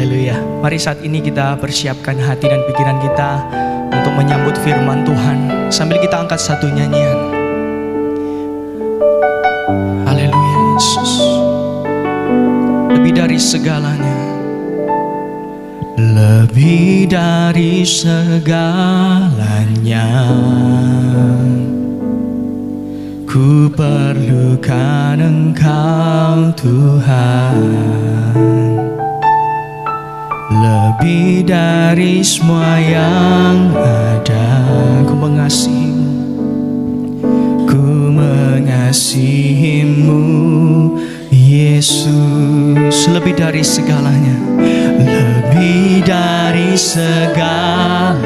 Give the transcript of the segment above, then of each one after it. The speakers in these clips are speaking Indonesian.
Haleluya. Mari saat ini kita persiapkan hati dan pikiran kita untuk menyambut firman Tuhan. Sambil kita angkat satu nyanyian. Haleluya Yesus. Lebih dari segalanya. Lebih dari segalanya. Ku perlukan Engkau Tuhan. Lebih dari semua yang ada. Ku mengasihimu. Ku mengasihimu Yesus. Lebih dari segalanya. Lebih dari segalanya.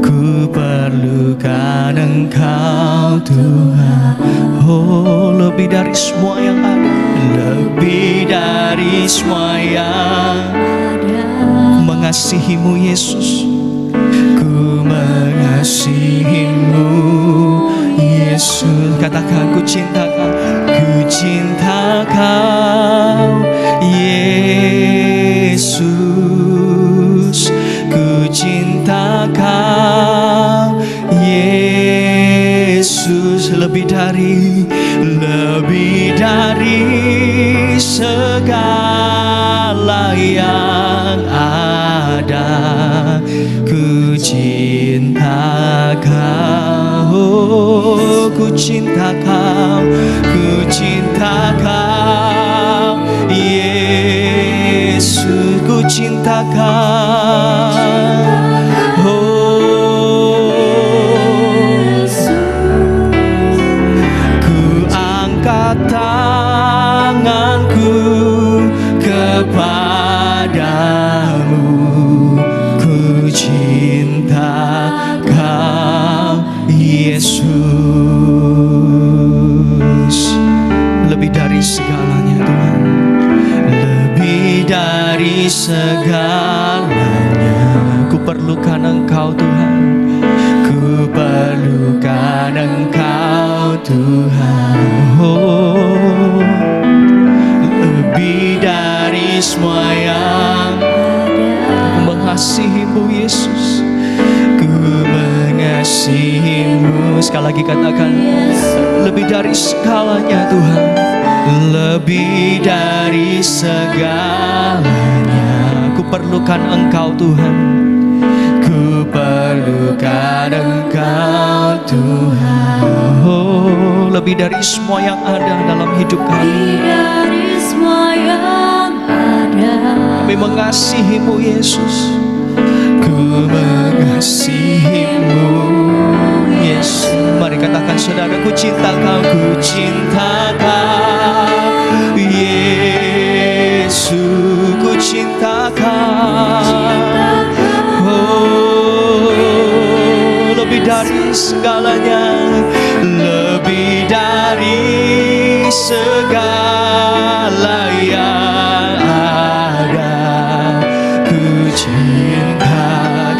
Ku perlukan Engkau Tuhan. Oh, lebih dari semua yang ada. Lebih dari semua yang ada. Mengasihimu Yesus. Ku mengasihimu Yesus. Katakan, ku cinta Kau. Ku cinta Kau Yesus. Ku cinta Kau Yesus. Lebih dari segala yang ada. Ku cinta Kau. Ku cinta Kau. Ku cinta Kau Yesus. Ku cinta Kau. Tanganku kepadamu. Ku cinta Kau Yesus. Lebih dari segalanya Tuhan. Lebih dari segalanya. Ku perlukan Engkau Tuhan. Ku perlukan Engkau Tuhan. Oh, lebih dari semua yang ada. Mengasihimu Yesus. Ku mengasihimu. Sekali lagi katakan, lebih dari segalanya Tuhan. Lebih dari segalanya. Ku perlukan Engkau Tuhan. Ku perlukan Engkau Tuhan. Oh, lebih dari semua yang ada dalam hidup kami. Lebih dari semua yang ada. Kami mengasihimu Yesus. Ku mengasihimu Yesus. Mari katakan saudara, ku cinta Kau. Ku cinta Kau Yesus. Ku cinta Kau. Lebih dari segalanya. Lebih dari segala yang ada. Ku cinta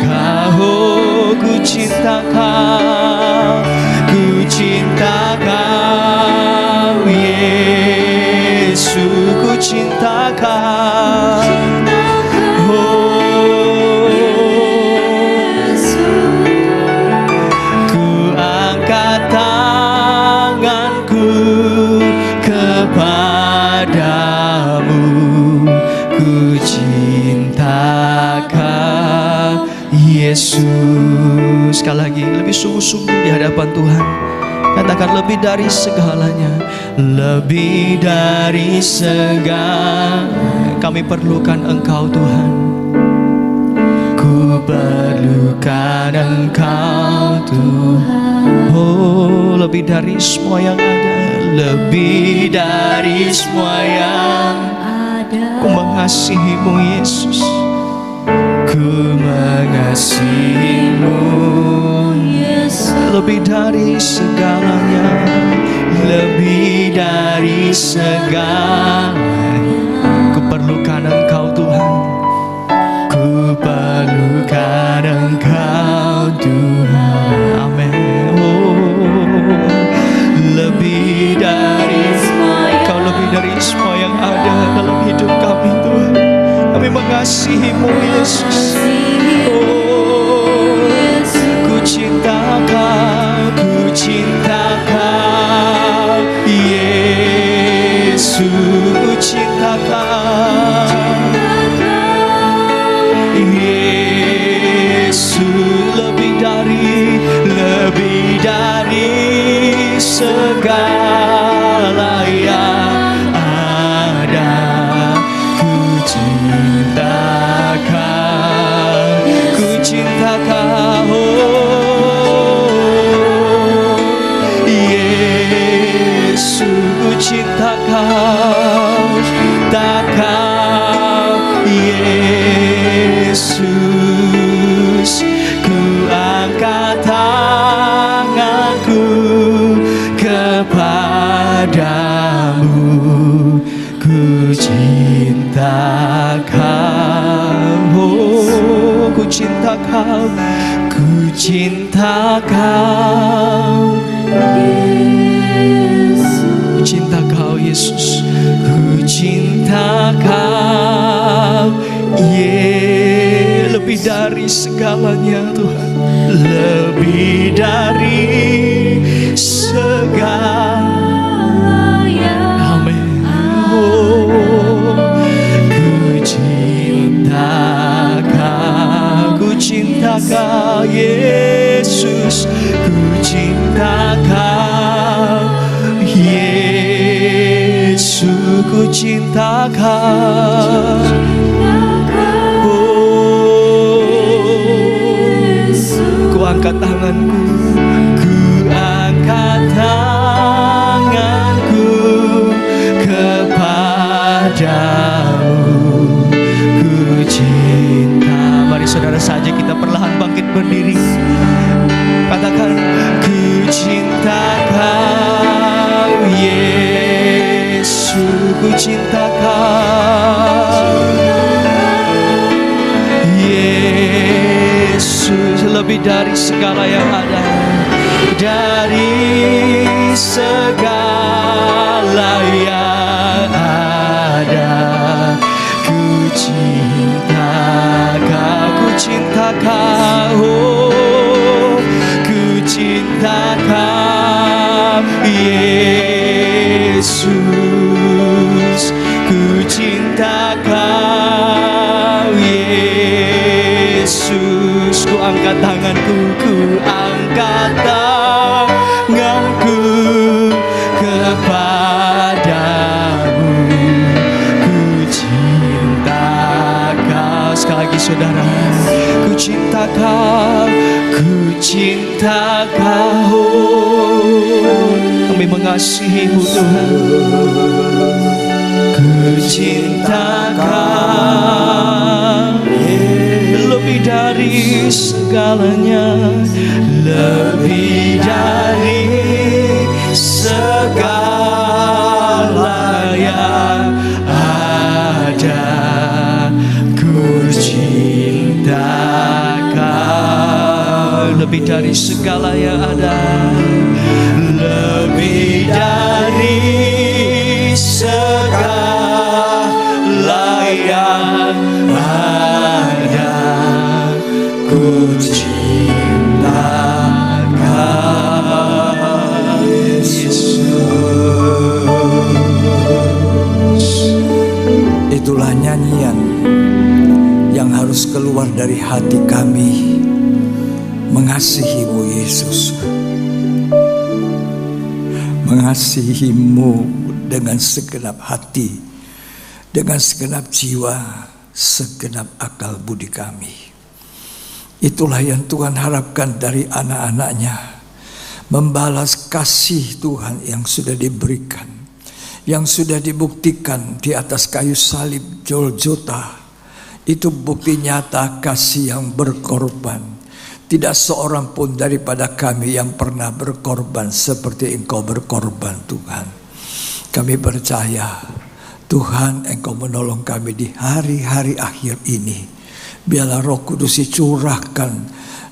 Kau. Ku cinta Kau. Ku cinta Kau Yesus. Ku cinta Kau. Padamu ku cinta Kau Yesus. Sekali lagi, lebih sungguh-sungguh di hadapan Tuhan. Katakan, lebih dari segalanya. Lebih dari segalanya. Kami perlukan Engkau Tuhan. Ku perlukan Engkau Tuhan. Oh, lebih dari semua yang ada. Lebih dari semua yang ada. Ku mengasihimu Yesus. Ku mengasihimu Yesus. Lebih dari segalanya. Lebih dari segalanya. Ku perlukan Engkau Tuhan. Ku perlukan Engkau Tuhan. Amin. Oh, lebih dari semua yang ada. mengasihi-Mu Yesus. Oh, ku cinta Kau, ku cinta Kau Yesus, ku cinta Kau Yesus, lebih dari segala yang ada. Ku cinta Kau, ku cinta Kau Yesus, ku cinta Kau, tak Kau Yesus. Ku angkat tanganku kepadamu, ku cinta Kau, oh, ku cinta Kau, ku cinta Kau Yesus, ku cinta Kau Yesus, ku cinta Kau lebih dari segalanya Tuhan, lebih dari segalanya. Amin. Oh, ku cinta Kau Yesus, ku cinta Kau Yesus, ku cinta Kau. Angkat tanganku, ku angkat tanganku kepadamu, ku cinta. Mari saudara saja kita perlahan bangkit berdiri. Katakan, ku cinta Kau Yesus, ku cinta Kau Yesus, lebih dari segala yang ada, dari segala yang ada. Ku cinta Kau, ku cinta Kau, ku cinta Kau Yesus, ku cinta Kau Yesus. Ku angkat tanganku, ku angkat tanganku kepadamu, ku cinta Kau. Sekali lagi saudara, ku cinta Kau, ku cinta Kau. Kami mengasihi-Mu Tuhan. Ku cinta Kau lebih dari segalanya, lebih dari segala yang ada. Ku cinta Kau lebih dari segala yang ada, lebih dari segala yang ada. Ku cinta Kau Yesus. Itulah nyanyian yang harus keluar dari hati kami, mengasihi-Mu Yesus, mengasihi-Mu dengan segenap hati, dengan segenap jiwa, segenap akal budi kami. Itulah yang Tuhan harapkan dari anak-anaknya, membalas kasih Tuhan yang sudah diberikan, yang sudah dibuktikan di atas kayu salib Golgota. Itu bukti nyata kasih yang berkorban. Tidak seorang pun daripada kami yang pernah berkorban seperti Engkau berkorban Tuhan. Kami percaya Tuhan, Engkau menolong kami di hari-hari akhir ini. Biarlah Roh Kudus dicurahkan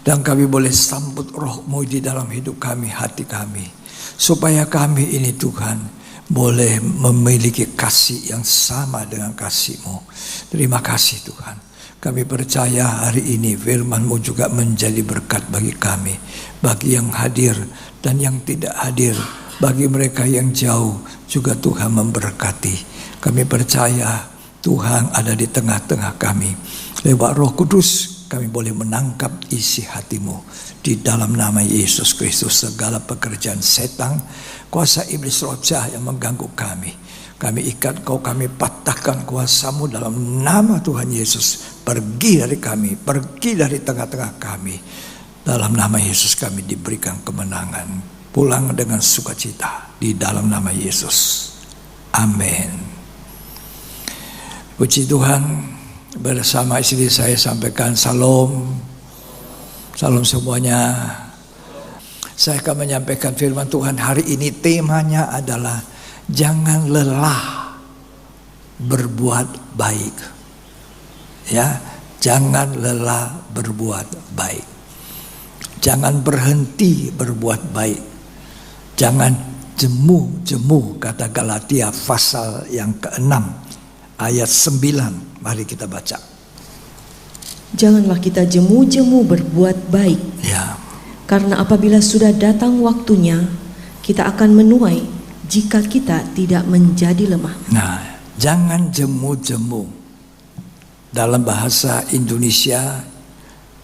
dan kami boleh sambut Roh-Mu di dalam hidup kami, hati kami. Supaya kami ini Tuhan boleh memiliki kasih yang sama dengan kasih-Mu. Terima kasih Tuhan. Kami percaya hari ini firman-Mu juga menjadi berkat bagi kami, bagi yang hadir dan yang tidak hadir, bagi mereka yang jauh juga Tuhan memberkati. Kami percaya Tuhan ada di tengah-tengah kami. Lewat Roh Kudus kami boleh menangkap isi hati-Mu. Di dalam nama Yesus Kristus segala pekerjaan setan, kuasa iblis roh jahat yang mengganggu kami ikat Kau, kami patahkan kuasa-Mu dalam nama Tuhan Yesus. Pergi dari kami, pergi dari tengah-tengah kami. Dalam nama Yesus kami diberikan kemenangan. Pulang dengan sukacita di dalam nama Yesus. Amin. Puji Tuhan. Bersama istri saya sampaikan salam. Salam semuanya. Saya akan menyampaikan firman Tuhan hari ini. Temanya adalah jangan lelah berbuat baik. Ya, jangan lelah berbuat baik. Jangan berhenti berbuat baik. Jangan jemu, kata Galatia pasal yang ke-6 ayat 9. Mari kita baca. Janganlah kita jemu-jemu berbuat baik. Ya. Karena apabila sudah datang waktunya, kita akan menuai jika kita tidak menjadi lemah. Nah, jangan jemu-jemu. Dalam bahasa Indonesia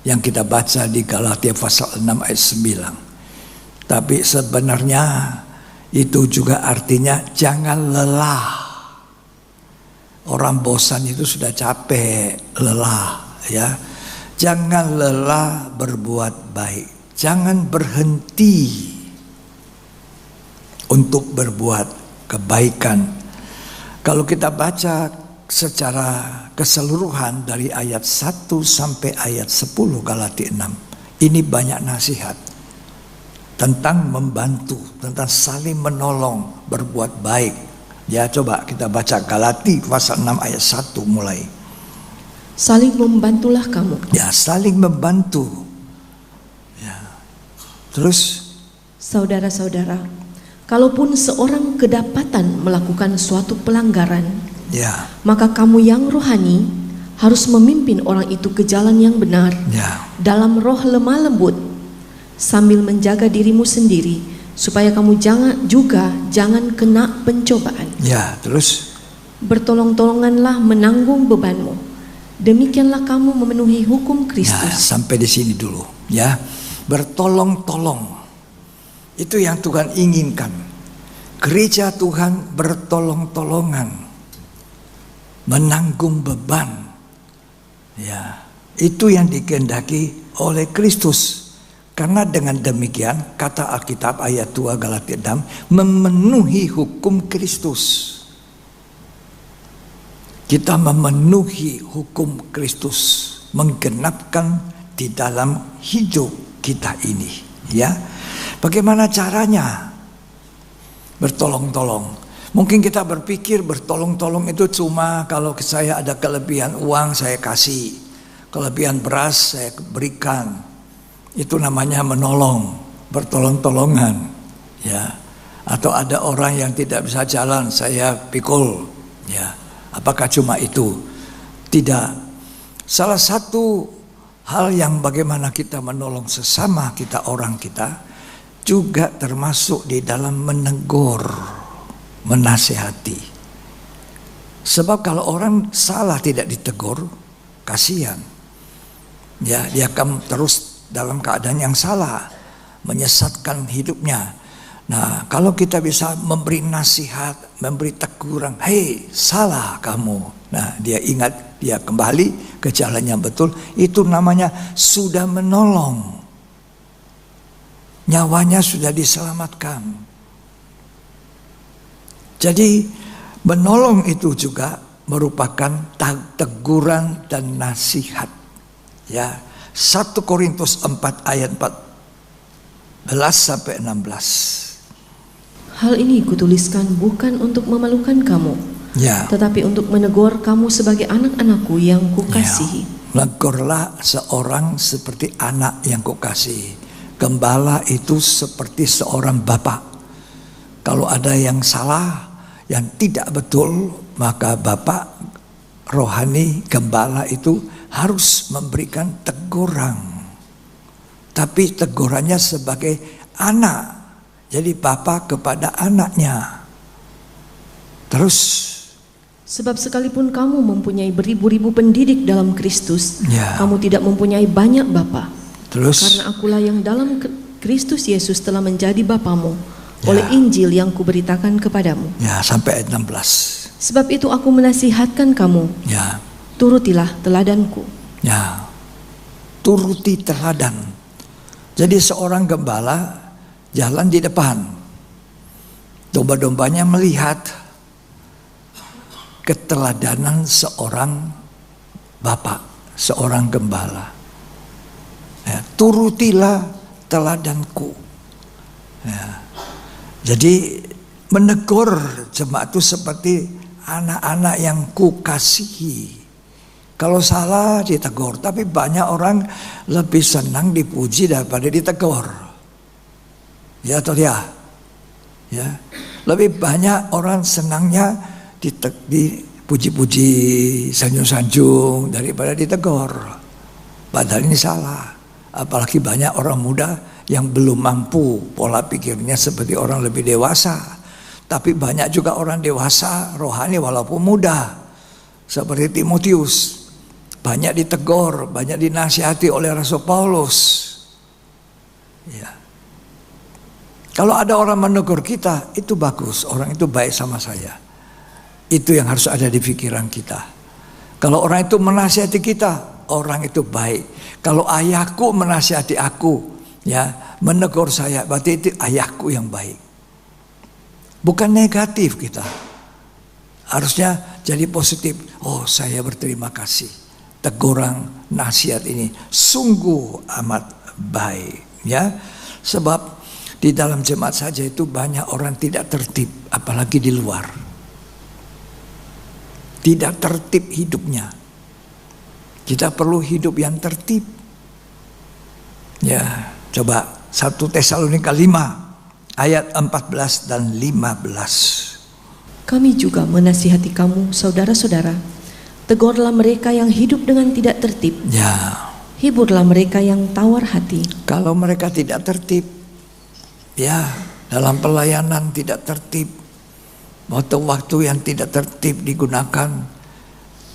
yang kita baca di Galatia pasal 6 ayat 9. Tapi sebenarnya itu juga artinya jangan lelah. Orang bosan itu sudah capek, lelah. Ya, jangan lelah berbuat baik. Jangan berhenti untuk berbuat kebaikan. Kalau kita baca secara keseluruhan dari ayat 1 sampai ayat 10 Galatia 6, ini banyak nasihat tentang membantu, tentang saling menolong, berbuat baik. Ya, coba kita baca Galatia pasal 6 ayat 1 mulai. Saling membantulah kamu. Ya, saling membantu. Ya. Terus, saudara-saudara, kalaupun seorang kedapatan melakukan suatu pelanggaran, ya, maka kamu yang rohani harus memimpin orang itu ke jalan yang benar, ya, dalam roh lemah lembut, sambil menjaga dirimu sendiri, supaya kamu jangan kena pencobaan. Ya, terus, bertolong-tolonganlah menanggung bebanmu. Demikianlah kamu memenuhi hukum Kristus. Ya, sampai di sini dulu. Ya, bertolong-tolong. Itu yang Tuhan inginkan. Gereja Tuhan bertolong-tolongan, menanggung beban. Ya, itu yang dikehendaki oleh Kristus. Karena dengan demikian, kata Alkitab ayat 2 Galatia 6, memenuhi hukum Kristus. Kita memenuhi hukum Kristus, menggenapkan di dalam hidup kita ini. Ya, bagaimana caranya? Bertolong-tolong. Mungkin kita berpikir bertolong-tolong itu cuma kalau saya ada kelebihan uang saya kasih, kelebihan beras saya berikan. Itu namanya menolong, bertolong-tolongan. Ya, atau ada orang yang tidak bisa jalan, saya pikul. Ya. Apakah cuma itu? Tidak. Salah satu hal yang bagaimana kita menolong sesama kita, orang kita, juga termasuk di dalam menegur, menasihati. Sebab kalau orang salah tidak ditegur, kasihan. Ya, dia akan terus dalam keadaan yang salah, menyesatkan hidupnya. Nah, kalau kita bisa memberi nasihat, memberi teguran, hei, salah kamu. Nah, dia ingat, dia kembali ke jalan yang betul. Itu namanya sudah menolong. Nyawanya sudah diselamatkan. Jadi, menolong itu juga merupakan teguran dan nasihat. Ya, 1 Korintus 4 ayat 14 sampai 16. Hal ini kutuliskan bukan untuk memalukan kamu, Ya. tetapi untuk menegur kamu sebagai anak-anakku yang kukasihi. Ya. Negurlah seorang seperti anak yang kukasihi. Gembala itu seperti seorang bapak. Kalau ada yang salah, yang tidak betul, maka Bapak rohani gembala itu harus memberikan teguran. Tapi tegurannya sebagai anak. Jadi Bapak kepada anaknya. Terus, sebab sekalipun kamu mempunyai beribu-ribu pendidik dalam Kristus, ya. kamu tidak mempunyai banyak bapa. Terus, Karena akulah yang dalam Kristus Yesus telah menjadi bapamu Ya. oleh Injil yang kuberitakan kepadamu. ya sampai ayat 16. Sebab itu aku menasihatkan kamu, Ya, turutilah teladanku. ya, turuti teladan. Jadi seorang gembala jalan di depan, domba-dombanya melihat keteladanan seorang bapak, seorang gembala. Ya, turutilah teladanku. Ya. Jadi menegur jemaat itu seperti anak-anak yang kukasihi. Kalau salah ditegur, tapi banyak orang lebih senang dipuji daripada ditegur. Ya atau ya? Ya. Lebih banyak orang senangnya dipuji-puji, sanjung-sanjung daripada ditegur. Padahal ini salah. Apalagi banyak orang muda yang belum mampu, pola pikirnya seperti orang lebih dewasa. Tapi banyak juga orang dewasa rohani walaupun muda, seperti Timotius. Banyak ditegur, banyak dinasihati oleh Rasul Paulus. Ya. Kalau ada orang menegur kita, itu bagus, orang itu baik sama saya. Itu yang harus ada di pikiran kita. Kalau orang itu menasihati kita, orang itu baik. Kalau ayahku menasihati aku, ya, menegur saya, berarti itu ayahku yang baik. Bukan negatif kita. Harusnya jadi positif. Oh, saya berterima kasih. Teguran nasihat ini sungguh amat baik, ya. Sebab di dalam jemaat saja itu banyak orang tidak tertib, apalagi di luar. Tidak tertib hidupnya. Kita perlu hidup yang tertib. Ya, coba 1 Tesalonika 5 ayat 14 dan 15. Kami juga menasihati kamu, saudara-saudara, tegurlah mereka yang hidup dengan tidak tertib. Ya, Hiburlah mereka yang tawar hati. kalau mereka tidak tertib, ya, dalam pelayanan tidak tertib, waktu-waktu yang tidak tertib digunakan,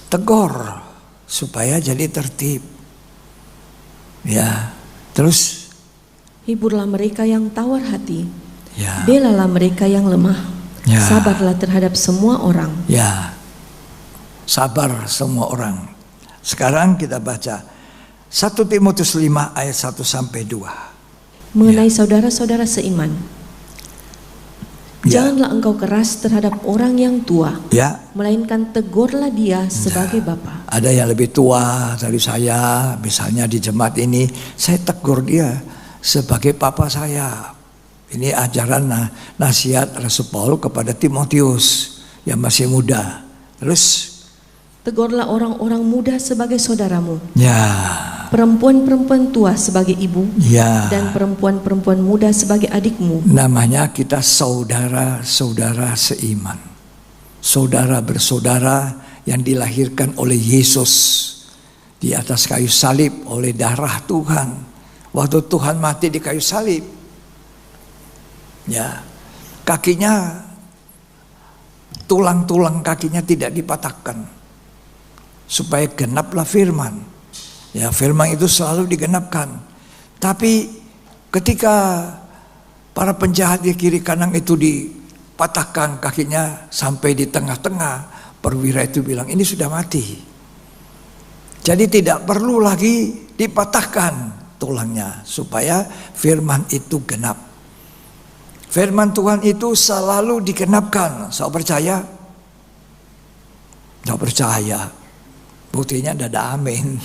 tegur supaya jadi tertib. Ya, terus, Hiburlah mereka yang tawar hati. ya, Belalah mereka yang lemah. Ya. Sabarlah terhadap semua orang. ya, sabar semua orang. Sekarang kita baca 1 Timotius 5 ayat 1 sampai 2. Mengenai saudara-saudara seiman, Ya. janganlah engkau keras terhadap orang yang tua, Ya, melainkan tegurlah dia sebagai bapa. ada yang lebih tua dari saya, misalnya di jemaat ini, saya tegur dia sebagai papa saya. Ini ajaran nasihat Rasul Paulus kepada Timotius yang masih muda. Terus, Tegurlah orang-orang muda sebagai saudaramu, ya, perempuan-perempuan tua sebagai ibu, ya, dan perempuan-perempuan muda sebagai adikmu. namanya kita saudara-saudara seiman. Saudara bersaudara yang dilahirkan oleh Yesus di atas kayu salib oleh darah Tuhan. Waktu Tuhan mati di kayu salib, ya, kakinya, tulang-tulang kakinya tidak dipatahkan supaya genaplah firman. Ya, firman itu selalu digenapkan. Tapi ketika para penjahat di kiri kanan itu dipatahkan kakinya sampai di tengah-tengah, perwira itu bilang ini sudah mati. Jadi tidak perlu lagi dipatahkan tulangnya supaya firman itu genap. Firman Tuhan itu selalu digenapkan. Saya percaya? Tidak percaya. Buktinya tidak ada amin.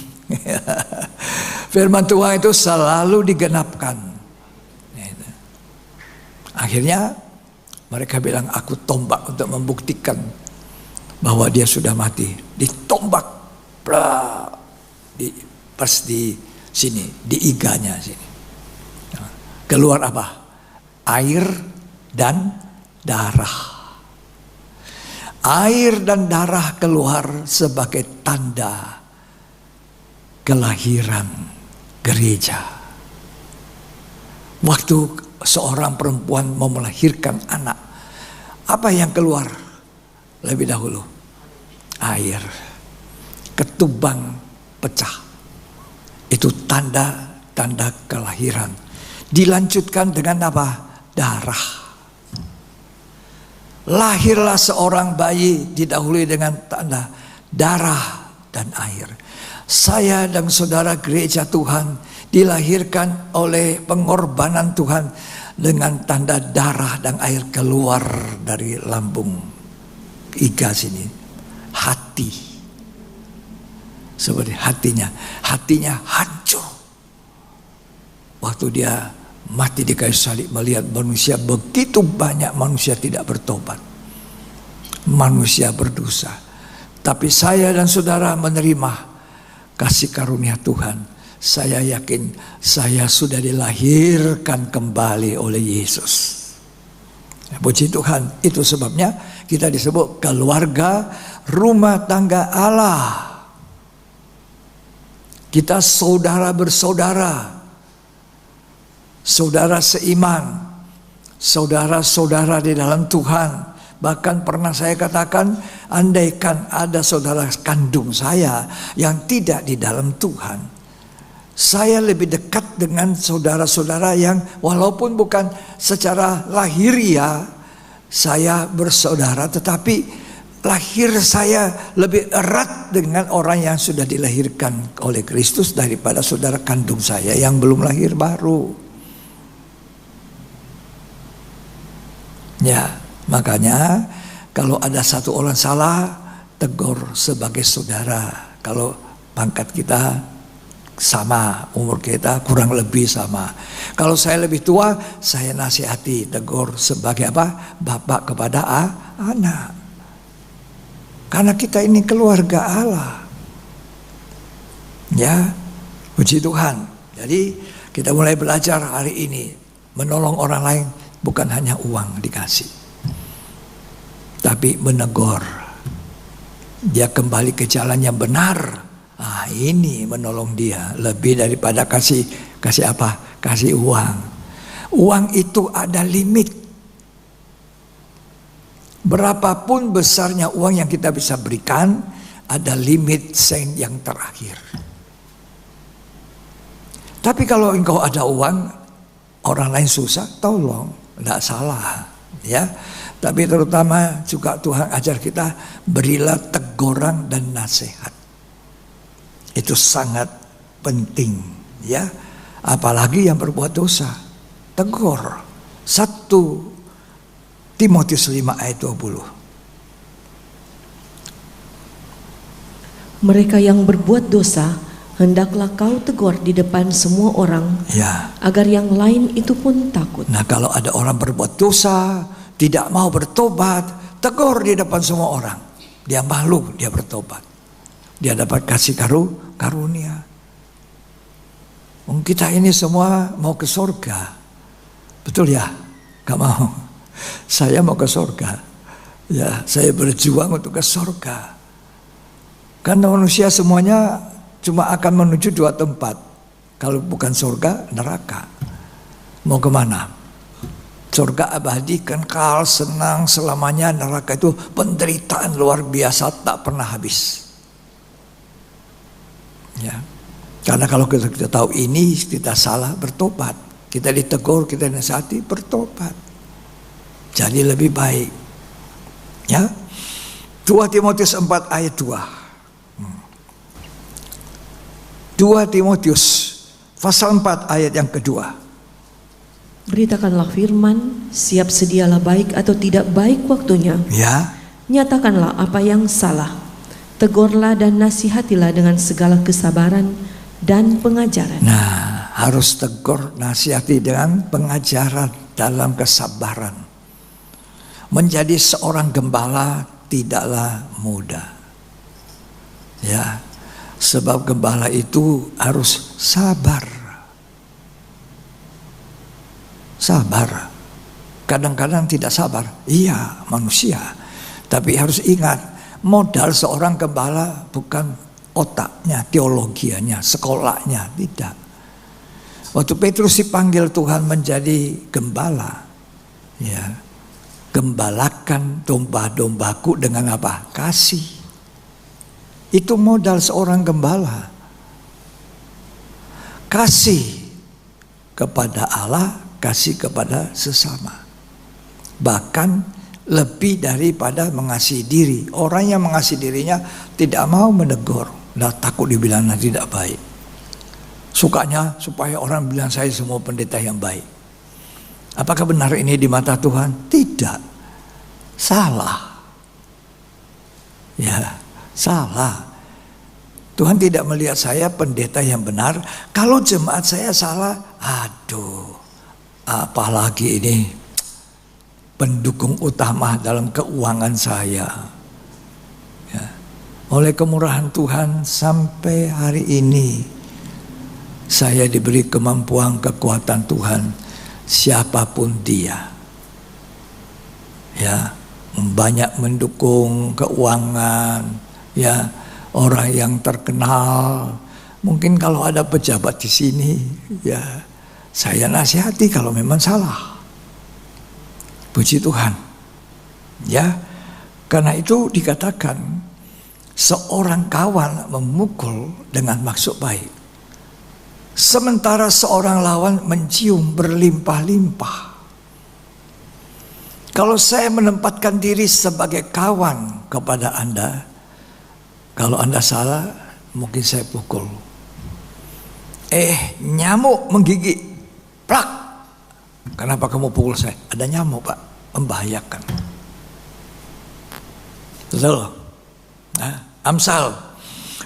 Firman Tuhan itu selalu digenapkan. Akhirnya mereka bilang, aku tombak untuk membuktikan bahwa dia sudah mati. Ditombak, pas di sini, di iganya sini. Keluar apa? Air dan darah. Air dan darah keluar sebagai tanda kelahiran gereja. Waktu seorang perempuan mau melahirkan anak, apa yang keluar lebih dahulu? Air. Ketubang pecah. Itu tanda kelahiran. Dilanjutkan dengan apa? Darah. Lahirlah seorang bayi didahului dengan tanda darah dan air. Saya dan saudara gereja Tuhan dilahirkan oleh pengorbanan Tuhan dengan tanda darah dan air keluar dari lambung iga sini. Hati. Seperti hatinya hancur. Waktu dia mati di kayu salib, melihat manusia, begitu banyak manusia tidak bertobat, manusia berdosa. Tapi saya dan saudara menerima kasih karunia Tuhan. Saya yakin saya sudah dilahirkan kembali oleh Yesus. Puji Tuhan. Itu sebabnya kita disebut keluarga rumah tangga Allah. Kita saudara bersaudara, saudara seiman, saudara-saudara di dalam Tuhan. Bahkan pernah saya katakan, andaikan ada saudara kandung saya yang tidak di dalam Tuhan, saya lebih dekat dengan saudara-saudara yang walaupun bukan secara lahiriah saya bersaudara, tetapi lahir saya lebih erat dengan orang yang sudah dilahirkan oleh Kristus daripada saudara kandung saya yang belum lahir baru. Ya, makanya kalau ada satu orang salah, tegur sebagai saudara. Kalau pangkat kita sama, umur kita kurang lebih sama. Kalau saya lebih tua, saya nasihati, tegur sebagai apa? Bapak kepada anak. Karena kita ini keluarga Allah. Ya, puji Tuhan. Jadi kita mulai belajar hari ini menolong orang lain. Bukan hanya uang dikasih, tapi menegur dia kembali ke jalan yang benar. Ini menolong dia lebih daripada kasih apa? Kasih uang. Uang itu ada limit. Berapapun besarnya uang yang kita bisa berikan, ada limit sen yang terakhir. Tapi kalau engkau ada uang, orang lain susah, tolong. Tidak salah, ya. Tapi terutama juga Tuhan ajar kita, berilah teguran dan nasihat. Itu sangat penting, ya. Apalagi yang berbuat dosa, tegur. 1 Timotius 5 ayat 20. Mereka yang berbuat dosa hendaklah kau tegur di depan semua orang, ya, agar yang lain itu pun takut. Nah, kalau ada orang berbuat dosa, tidak mau bertobat, tegur di depan semua orang. Dia malu, dia bertobat. Dia dapat kasih karunia. Kita ini semua mau ke surga. Betul ya? Gak mau. Saya mau ke surga. Ya, saya berjuang untuk ke surga. Karena manusia semuanya cuma akan menuju 2 tempat. Kalau bukan surga, neraka. Mau kemana? Surga abadi, kekal, senang selamanya. Neraka itu penderitaan luar biasa, tak pernah habis. Ya. Karena kalau kita tahu ini, kita salah, bertobat. Kita ditegur, kita nasihati, bertobat. Jadi lebih baik. Ya. 2 Timotius 4 ayat 2. 2 Timotius pasal 4 ayat yang kedua. Beritakanlah firman, siap sedialah baik atau tidak baik waktunya. Ya. Nyatakanlah apa yang salah. Tegurlah dan nasihatilah dengan segala kesabaran dan pengajaran. Nah, harus tegur, nasihati dengan pengajaran dalam kesabaran. Menjadi seorang gembala tidaklah mudah. Ya. Sebab gembala itu harus sabar. Sabar. Kadang-kadang tidak sabar. Iya, manusia. Tapi harus ingat, modal seorang gembala bukan otaknya, teologianya, sekolahnya, tidak. Waktu Petrus dipanggil Tuhan menjadi gembala, ya, gembalakan domba-dombaku dengan apa? Kasih. Itu modal seorang gembala. Kasih kepada Allah, kasih kepada sesama. Bahkan lebih daripada mengasihi diri. Orang yang mengasihi dirinya tidak mau menegur, takut dibilang tidak baik. Sukanya supaya orang bilang saya semua pendeta yang baik. Apakah benar ini di mata Tuhan? Tidak. Salah. Ya, salah. Tuhan tidak melihat saya pendeta yang benar. Kalau jemaat saya salah, aduh, apalagi ini pendukung utama dalam keuangan saya. Ya. Oleh kemurahan Tuhan sampai hari ini saya diberi kemampuan, kekuatan Tuhan, siapapun dia, ya, banyak mendukung keuangan, ya, orang yang terkenal. Mungkin kalau ada pejabat di sini, ya, saya nasihati kalau memang salah. Puji Tuhan, ya, karena itu dikatakan seorang kawan memukul dengan maksud baik. Sementara seorang lawan mencium berlimpah-limpah. Kalau saya menempatkan diri sebagai kawan kepada Anda, kalau Anda salah, mungkin saya pukul. Nyamuk menggigit, plak. Kenapa kamu pukul saya? Ada nyamuk, Pak, membahayakan. Betul? Nah, Amsal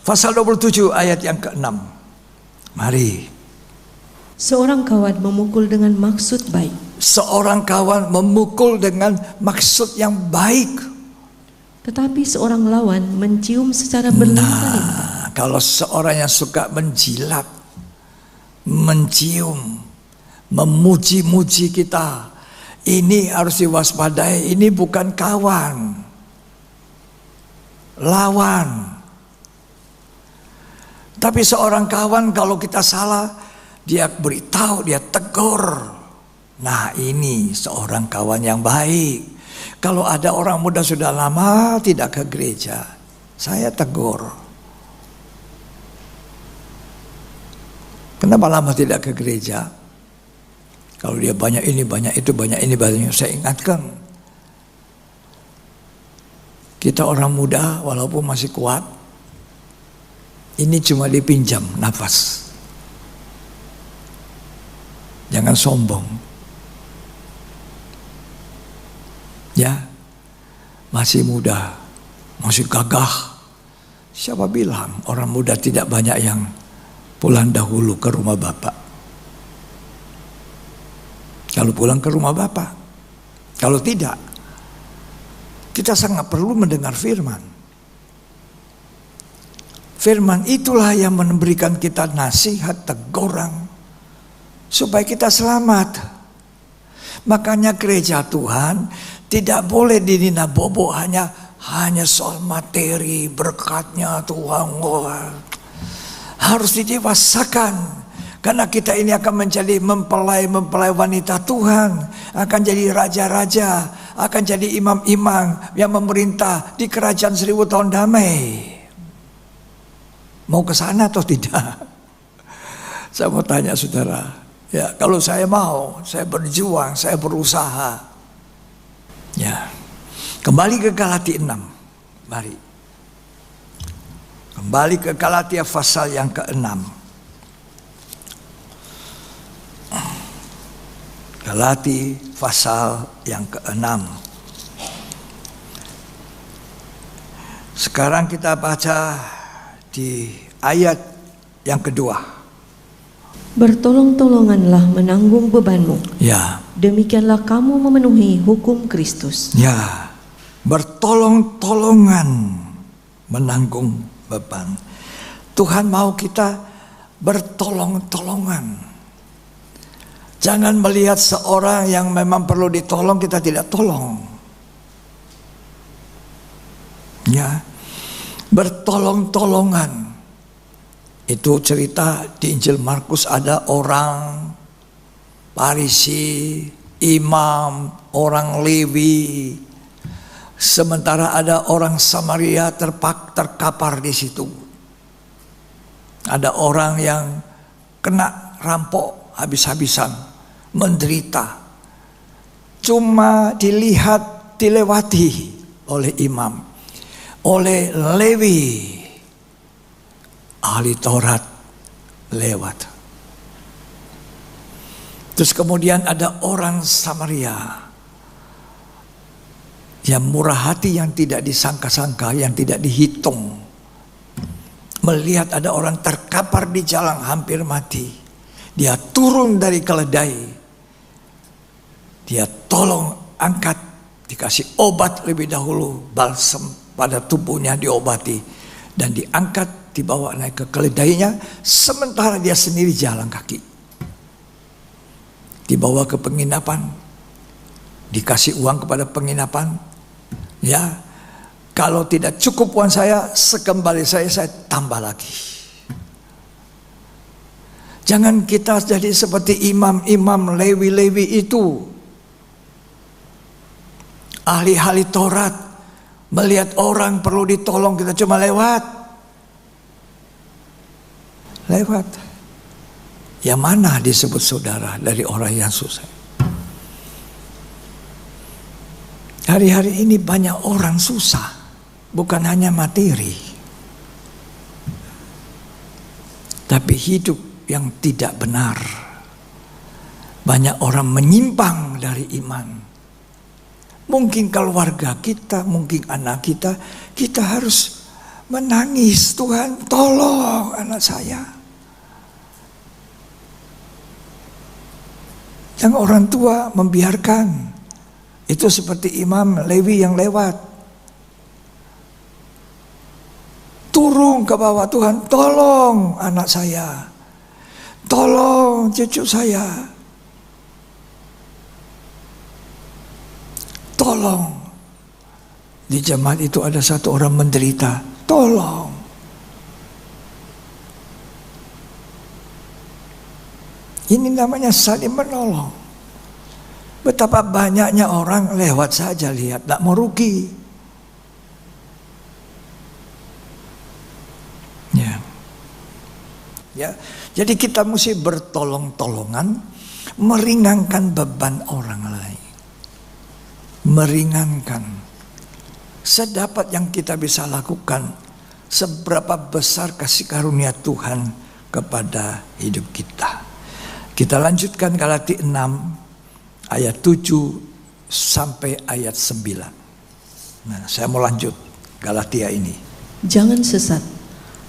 pasal 27 ayat yang ke-6. Mari. Seorang kawan memukul dengan maksud baik. Seorang kawan memukul dengan maksud yang baik. Tetapi seorang lawan mencium secara berlimpah-limpah. Kalau seorang yang suka menjilat, mencium, memuji-muji kita, ini harus diwaspadai. Ini bukan kawan, lawan. Tapi seorang kawan kalau kita salah, dia beritahu, dia tegur. Nah, ini seorang kawan yang baik. Kalau ada orang muda sudah lama tidak ke gereja, saya tegur. Kenapa lama tidak ke gereja? Kalau dia banyak ini, banyak itu, banyak ini, banyak, saya ingatkan. Kita orang muda walaupun masih kuat, ini cuma dipinjam nafas. Jangan sombong. Ya, masih muda, masih gagah. Siapa bilang orang muda tidak banyak yang pulang dahulu ke rumah Bapak? Kalau pulang ke rumah Bapak, kalau tidak, kita sangat perlu mendengar firman. Firman itulah yang memberikan kita nasihat, teguran, supaya kita selamat. Makanya gereja Tuhan tidak boleh dininabobo hanya soal materi, berkatnya Tuhan. Harus didewasakan. Karena kita ini akan menjadi mempelai wanita Tuhan, akan jadi raja-raja, akan jadi imam-imam yang memerintah di kerajaan 1000 tahun damai. Mau ke sana atau tidak? Saya mau tanya saudara. Ya, kalau saya mau, saya berjuang, saya berusaha. Ya. Kembali ke Galatia 6. Mari. Kembali ke Galatia pasal yang ke-6. Galatia pasal yang ke-6. Sekarang kita baca di ayat yang kedua. Bertolong-tolonganlah menanggung bebanmu. Ya. Demikianlah kamu memenuhi hukum Kristus. Ya. Bertolong-tolongan menanggung beban. Tuhan mau kita bertolong-tolongan. Jangan melihat seorang yang memang perlu ditolong kita tidak tolong. Ya, bertolong-tolongan. Itu cerita di Injil Markus, ada orang Farisi, imam, orang Lewi. Sementara ada orang Samaria terkapar di situ. Ada orang yang kena rampok habis-habisan, menderita. Cuma dilihat, dilewati oleh imam, oleh Lewi, ahli Taurat, lewat. Terus kemudian ada orang Samaria yang murah hati, yang tidak disangka-sangka, yang tidak dihitung. Melihat ada orang terkapar di jalan hampir mati. Dia turun dari keledai. Dia tolong angkat, dikasih obat lebih dahulu, balsam pada tubuhnya diobati. Dan diangkat, dibawa naik ke keledainya, sementara dia sendiri jalan kaki. Dibawa ke penginapan, dikasih uang kepada penginapan. Ya, kalau tidak cukup uang saya, sekembali saya tambah lagi. Jangan kita jadi seperti imam-imam Lewi-Lewi itu, ahli-ahli Taurat. Melihat orang perlu ditolong, kita cuma lewat. Yang mana disebut saudara dari orang yang susah? Hari-hari ini banyak orang susah, bukan hanya materi, tapi hidup yang tidak benar. Banyak orang menyimpang dari iman. Mungkin keluarga kita, mungkin anak kita, kita harus menangis, Tuhan tolong anak saya. Yang orang tua membiarkan. Itu seperti imam Lewi yang lewat. Turun ke bawah, Tuhan tolong anak saya. Tolong cucu saya. Tolong. Di jemaat itu ada satu orang menderita. Tolong. Ini namanya saling menolong. Betapa banyaknya orang lewat saja, lihat, tidak mau rugi. Ya, jadi kita mesti bertolong-tolongan, meringankan beban orang lain, meringankan. Sedapat yang kita bisa lakukan, seberapa besar kasih karunia Tuhan kepada hidup kita. Kita lanjutkan Galatia 6 ayat 7 sampai ayat 9. Nah, saya mau lanjut Galatia ini. Jangan sesat.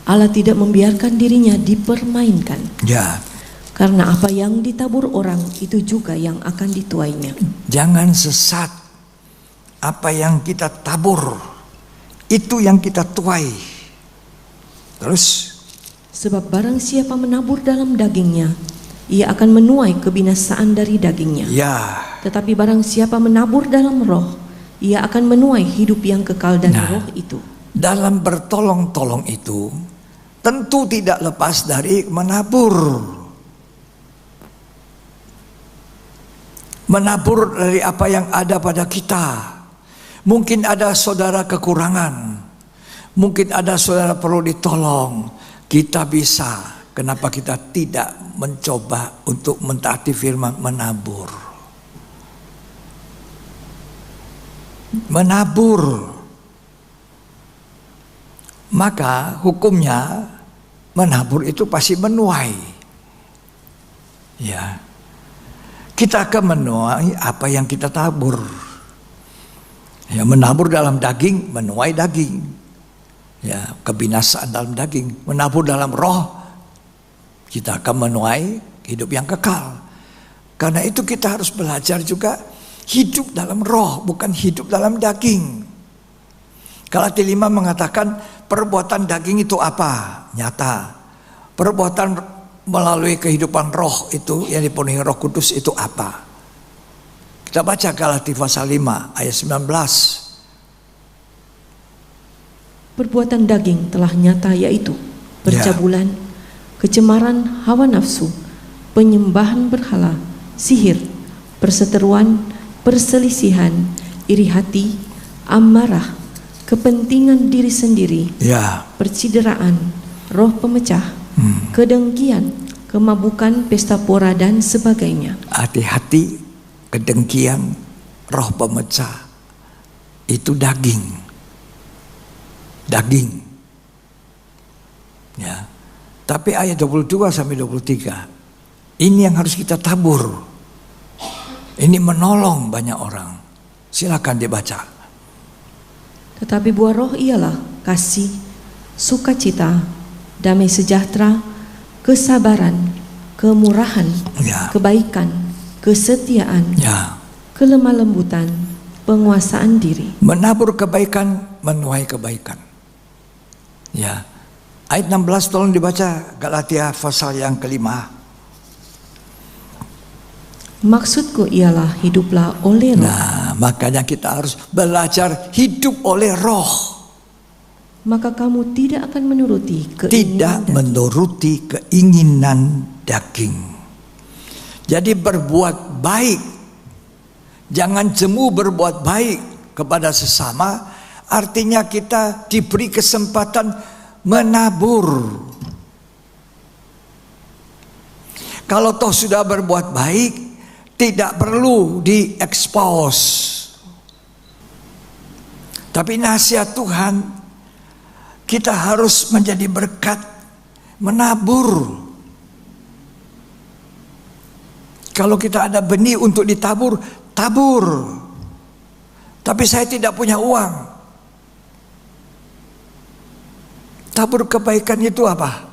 Allah tidak membiarkan dirinya dipermainkan. Ya. Karena apa yang ditabur orang itu juga yang akan dituainya. Jangan sesat. Apa yang kita tabur itu yang kita tuai. Terus, sebab barang siapa menabur dalam dagingnya, ia akan menuai kebinasaan dari dagingnya. Ya. Tetapi barang siapa menabur dalam roh, ia akan menuai hidup yang kekal dari roh itu. Dalam bertolong-tolong itu tentu tidak lepas dari menabur. Menabur dari apa yang ada pada kita. Mungkin ada saudara kekurangan, mungkin ada saudara perlu ditolong. Kita bisa. Kenapa kita tidak mencoba untuk mentaati firman, menabur? Menabur. Maka hukumnya menabur itu pasti menuai. Ya. Kita akan menuai apa yang kita tabur. Ya, menabur dalam daging, menuai daging. Ya, kebinasaan dalam daging. Menabur dalam roh, kita akan menuai hidup yang kekal. Karena itu kita harus belajar juga hidup dalam roh, bukan hidup dalam daging. Galatia 5 mengatakan perbuatan daging itu apa? Nyata. Perbuatan melalui kehidupan roh itu yang dipenuhi Roh Kudus itu apa? Kita baca Galatia pasal 5 ayat 19. perbuatan daging telah nyata, yaitu percabulan, kecemaran hawa nafsu, penyembahan berhala, sihir, perseteruan, perselisihan, iri hati, amarah, kepentingan diri sendiri, percideraan, roh pemecah, kedengkian, kemabukan, pesta pora dan sebagainya. Hati-hati, kedengkian, roh pemecah itu daging. Ya. Tapi ayat 22 sampai 23 ini yang harus kita tabur. Ini menolong banyak orang. Silakan dibaca. Tetapi buah roh ialah kasih, sukacita, damai sejahtera, kesabaran, kemurahan, kebaikan, kesetiaan, kelemah lembutan, penguasaan diri. Menabur kebaikan, menuai kebaikan. Ya. Ayat 16 tolong dibaca, Galatia pasal yang kelima. Maksudku ialah hiduplah oleh roh. Nah, makanya kita harus belajar hidup oleh roh. Maka kamu tidak akan menuruti keinginan daging. Jadi berbuat baik, jangan jemu berbuat baik kepada sesama. Artinya kita diberi kesempatan menabur. Kalau toh sudah berbuat baik, tidak perlu diekspos. Tapi nasihat Tuhan, kita harus menjadi berkat, menabur. Kalau kita ada benih untuk ditabur, tabur. Tapi saya tidak punya uang. Tabur kebaikan itu apa?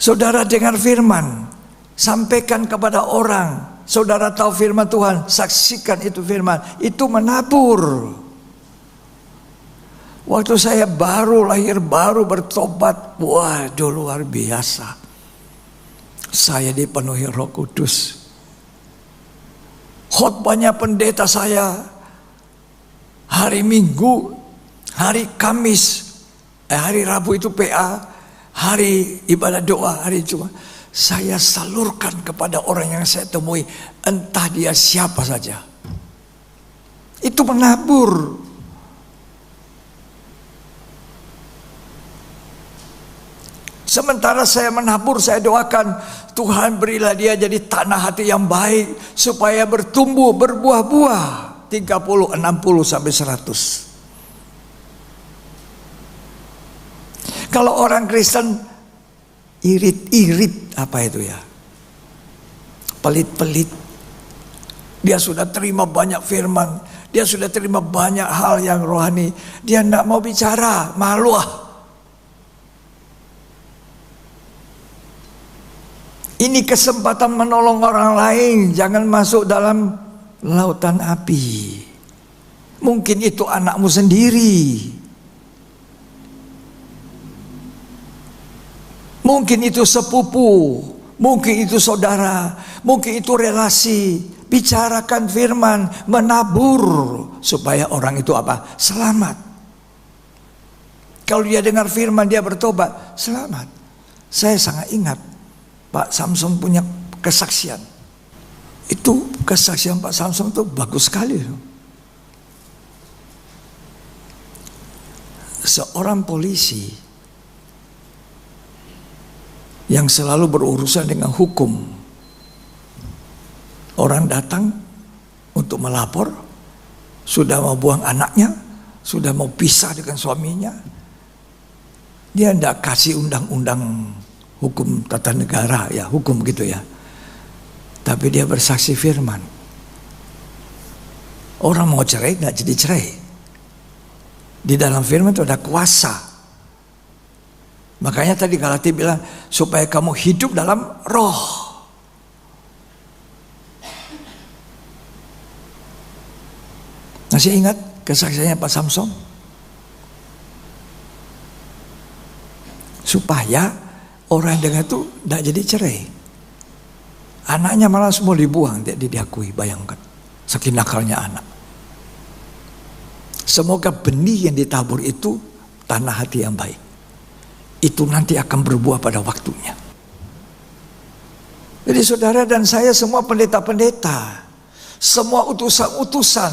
Saudara dengar firman, sampaikan kepada orang. Saudara tahu firman Tuhan, saksikan itu firman. Itu menabur. Waktu saya baru lahir, baru bertobat, waduh luar biasa. Saya dipenuhi Roh Kudus. Khotbahnya pendeta saya hari Minggu, hari Kamis, hari Rabu itu PA, hari ibadah doa, hari Jumat. Saya salurkan kepada orang yang saya temui, entah dia siapa saja. Itu menabur. Sementara saya menabur, saya doakan, Tuhan berilah dia jadi tanah hati yang baik, supaya bertumbuh, berbuah-buah, 30, 60 sampai 100. Kalau orang Kristen irit-irit, apa itu ya? Pelit-pelit. Dia sudah terima banyak firman, dia sudah terima banyak hal yang rohani, dia tidak mau bicara, malu ah. Ini kesempatan menolong orang lain, jangan masuk dalam lautan api. Mungkin itu anakmu sendiri, mungkin itu sepupu, mungkin itu saudara, mungkin itu relasi. Bicarakan firman, menabur supaya orang itu apa? Selamat. Kalau dia dengar firman, dia bertobat, selamat. Saya sangat ingat Pak Samson punya kesaksian. Itu kesaksian Pak Samson itu bagus sekali. Seorang polisi yang selalu berurusan dengan hukum. Orang datang untuk melapor, sudah mau buang anaknya, sudah mau pisah dengan suaminya. Dia tidak kasih undang-undang hukum tata negara, ya hukum gitu ya. Tapi dia bersaksi firman. Orang mau cerai nggak jadi cerai. Di dalam firman itu ada kuasa. Makanya tadi Galatia bilang supaya kamu hidup dalam roh. Masih ingat kesaksiannya Pak Samson? Supaya orang dengan itu tidak jadi cerai. Anaknya malah semua dibuang, tidak diakui. Bayangkan, saking nakalnya anak. Semoga benih yang ditabur itu tanah hati yang baik. Itu nanti akan berbuah pada waktunya. Jadi saudara dan saya semua pendeta-pendeta, semua utusan-utusan,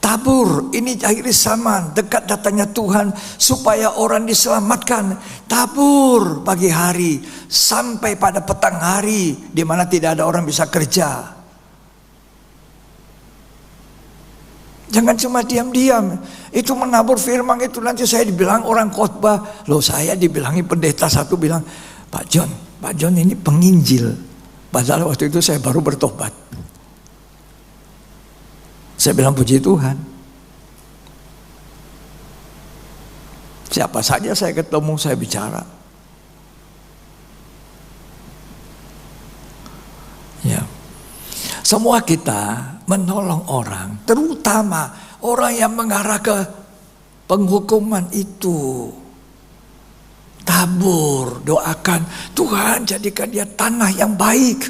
tabur, ini akhir zaman, dekat datangnya Tuhan supaya orang diselamatkan. Tabur pagi hari sampai pada petang hari di mana tidak ada orang bisa kerja. Jangan cuma diam-diam. Itu menabur firman itu nanti saya dibilang orang khotbah. Loh, saya dibilangi pendeta satu bilang, Pak John ini penginjil. Padahal waktu itu saya baru bertobat. Saya bilang puji Tuhan. Siapa saja saya ketemu saya bicara. Ya. Semua kita menolong orang, terutama orang yang mengarah ke penghukuman itu. Tabur, doakan Tuhan jadikan dia tanah yang baik.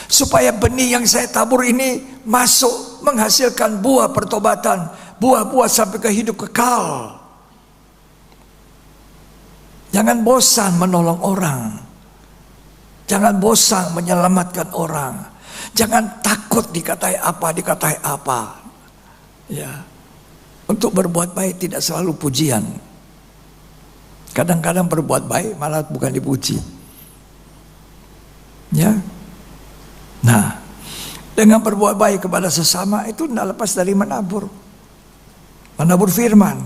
Supaya benih yang saya tabur ini masuk menghasilkan buah pertobatan, buah-buah sampai ke hidup kekal. Jangan bosan menolong orang. Jangan bosan menyelamatkan orang. Jangan takut dikatai apa. Ya. Untuk berbuat baik tidak selalu pujian. Kadang-kadang berbuat baik malah bukan dipuji. Ya. Nah, dengan berbuat baik kepada sesama itu tidak lepas dari menabur. Menabur firman.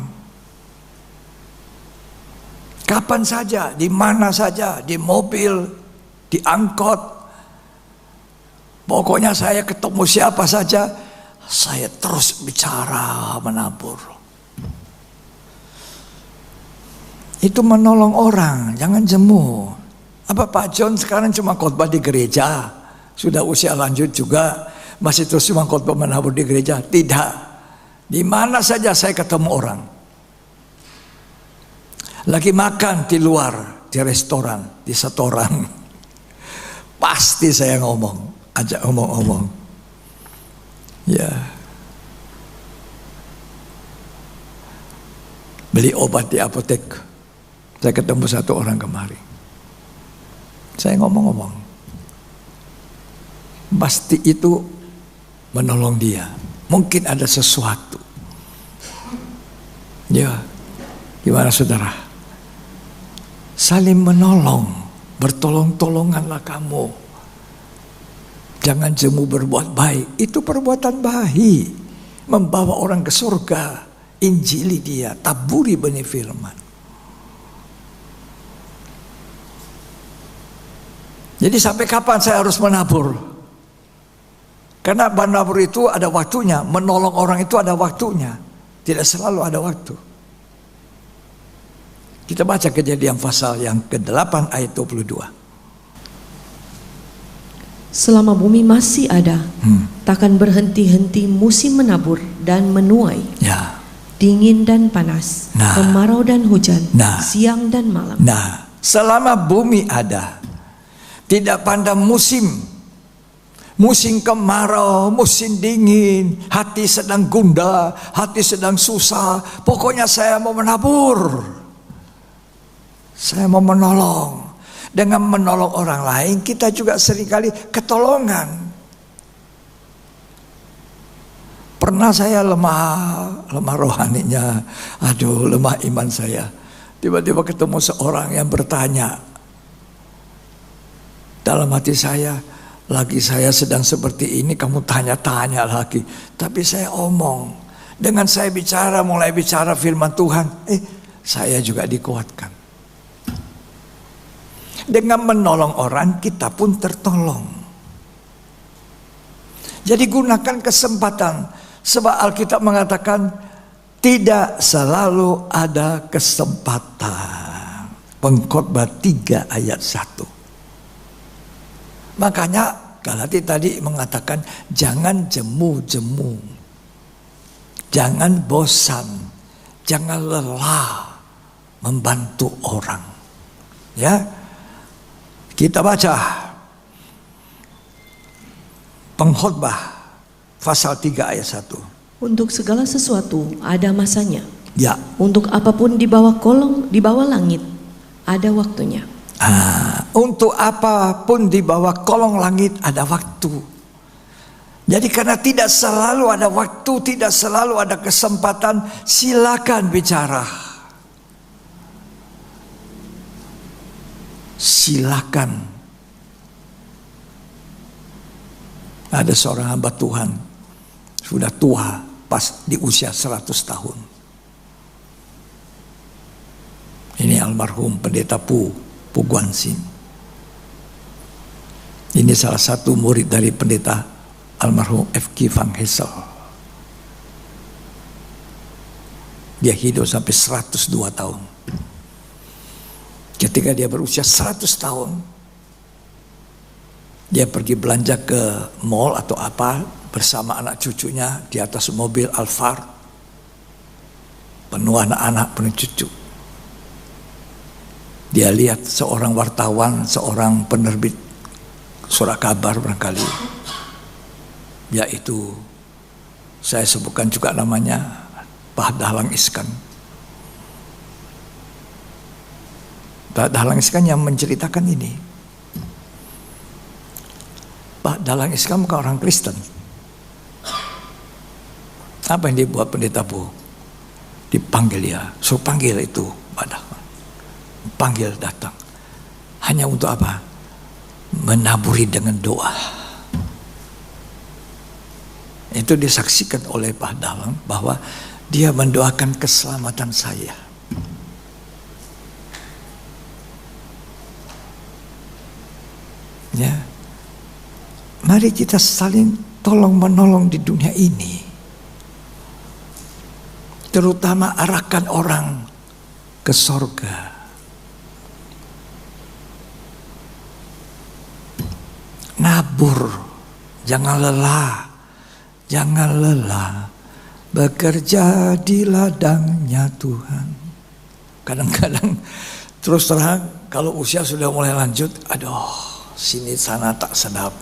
Kapan saja, di mana saja, di mobil, di angkot. Pokoknya saya ketemu siapa saja, saya terus bicara menabur. Itu menolong orang, jangan jemu. Apa Pak John sekarang cuma khotbah di gereja? Sudah usia lanjut juga, masih terus cuma khotbah menabur di gereja? Tidak. Di mana saja saya ketemu orang. Lagi makan di luar, di restoran, di setoran. Pasti saya ajak ngomong. Ya. Beli obat di apotek. Saya ketemu satu orang kemarin. Saya ngomong. Pasti itu menolong dia. Mungkin ada sesuatu. Ya. Gimana saudara? Saling menolong. Bertolong-tolonganlah kamu. Jangan jemu berbuat baik. Itu perbuatan baik. Membawa orang ke surga. Injili dia. Taburi benih firman. Jadi sampai kapan saya harus menabur? Karena menabur itu ada waktunya. Menolong orang itu ada waktunya. Tidak selalu ada waktu. Kita baca Kejadian pasal yang ke-8 ayat 22. Selama bumi masih ada, takkan berhenti-henti musim menabur dan menuai. Ya. Dingin dan panas, kemarau dan hujan, siang dan malam. Nah, selama bumi ada, tidak pandang musim. Musim kemarau, musim dingin, hati sedang gundah, hati sedang susah. Pokoknya saya mau menabur. Saya mau menolong. Dengan menolong orang lain, kita juga seringkali ketolongan. Pernah saya lemah rohaninya, lemah iman saya. Tiba-tiba ketemu seorang yang bertanya. Dalam hati saya, lagi saya sedang seperti ini, kamu tanya-tanya lagi. Tapi saya omong. Dengan saya mulai bicara firman Tuhan, saya juga dikuatkan. Dengan menolong orang, kita pun tertolong. Jadi gunakan kesempatan. Sebab Alkitab mengatakan, tidak selalu ada kesempatan. Pengkhotbah 3 ayat 1. Makanya Galati tadi mengatakan, jangan jemu-jemu. Jangan bosan. Jangan lelah membantu orang. Ya. Kita baca Pengkhotbah pasal 3 ayat 1. Untuk segala sesuatu ada masanya. Ya. Untuk apapun di bawah langit ada waktunya. Untuk apapun di bawah kolong langit ada waktu. Jadi karena tidak selalu ada waktu, tidak selalu ada kesempatan, silakan bicara. Silakan. Ada seorang hamba Tuhan sudah tua pas di usia 100 tahun. Ini almarhum pendeta Pu Guansin. Ini salah satu murid dari pendeta almarhum F.K. Van Hessel. Dia hidup sampai 102 tahun. Ketika dia berusia 100 tahun, dia pergi belanja ke mall atau apa bersama anak cucunya di atas mobil Alphard, penuh anak-anak, penuh cucu. Dia lihat seorang wartawan, seorang penerbit surat kabar barangkali, yaitu saya sebutkan juga namanya, Pak Dahlan Iskan. Pak Dahlan Iskan yang menceritakan ini. Pak Dahlan Iskan bukan orang Kristen. Apa yang dibuat pendeta Bu? Dipanggil ya, suruh panggil itu Pak Dahlan. Panggil datang. Hanya untuk apa? Menaburi dengan doa. Itu disaksikan oleh Pak Dahlan bahwa dia mendoakan keselamatan saya. Ya, mari kita saling tolong menolong di dunia ini, terutama arahkan orang ke sorga. Nabur, jangan lelah, jangan lelah, bekerja di ladangnya Tuhan. Kadang-kadang terus terang kalau usia sudah mulai lanjut, aduh, sini sana tak sedap.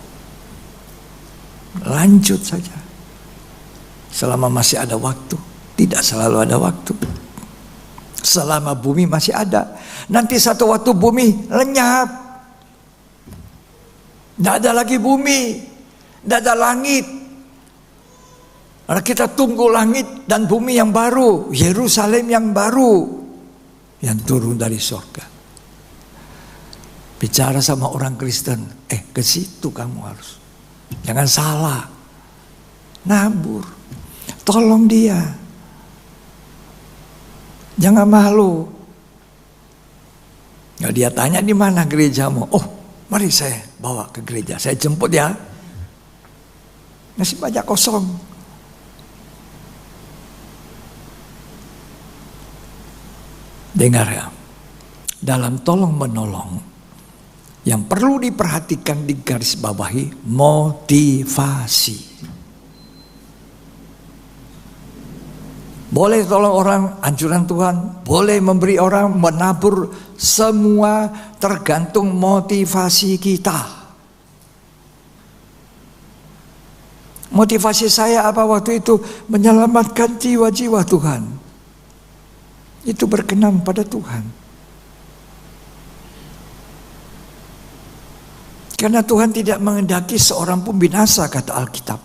Lanjut saja. Selama masih ada waktu. Tidak selalu ada waktu. Selama bumi masih ada. Nanti satu waktu bumi lenyap. Tidak ada lagi bumi. Tidak ada langit. Karena kita tunggu langit dan bumi yang baru. Yerusalem yang baru. Yang turun dari surga. Bicara sama orang Kristen, ke situ kamu harus. Jangan salah. Nabur. Tolong dia. Jangan malu. Kalau dia tanya di mana gerejamu? Oh, mari saya bawa ke gereja. Saya jemput ya. Masih banyak kosong. Dengar ya. Dalam tolong menolong, yang perlu diperhatikan di garis bawahi motivasi. Boleh tolong orang, anjuran Tuhan, boleh memberi orang, menabur, semua tergantung motivasi kita. Motivasi saya apa waktu itu? Menyelamatkan jiwa-jiwa Tuhan. Itu berkenan pada Tuhan. Karena Tuhan tidak menghendaki seorang pun binasa, kata Alkitab.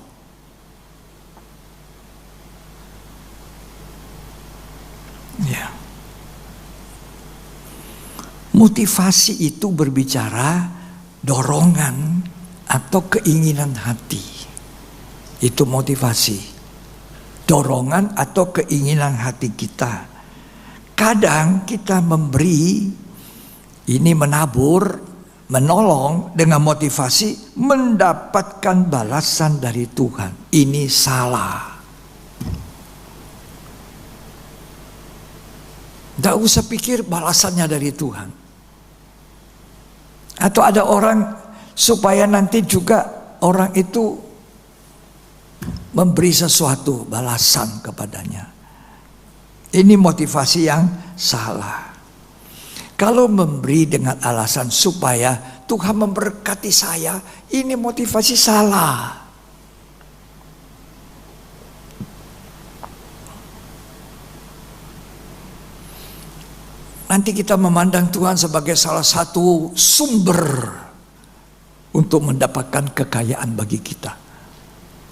Ya. Motivasi itu berbicara dorongan atau keinginan hati. Itu motivasi. Dorongan atau keinginan hati kita. Kadang kita memberi, ini menabur, menolong dengan motivasi mendapatkan balasan dari Tuhan. Ini salah. Tidak usah pikir balasannya dari Tuhan. Atau ada orang supaya nanti juga orang itu memberi sesuatu balasan kepadanya. Ini motivasi yang salah. Kalau memberi dengan alasan supaya Tuhan memberkati saya, ini motivasi salah. nanti kita memandang Tuhan sebagai salah satu sumber untuk mendapatkan kekayaan bagi kita.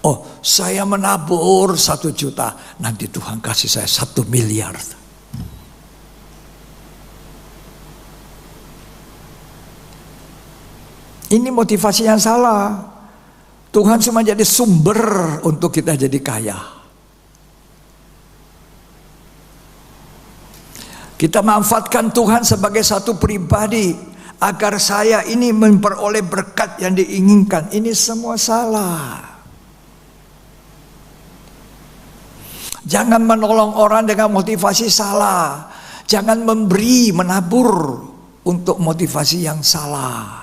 Oh, saya menabur 1 juta, nanti Tuhan kasih saya 1 miliar. Ini motivasi yang salah. Tuhan cuma jadi sumber untuk kita jadi kaya. Kita manfaatkan Tuhan sebagai satu pribadi agar saya ini memperoleh berkat yang diinginkan. Ini semua salah. Jangan menolong orang dengan motivasi salah. Jangan memberi, menabur untuk motivasi yang salah.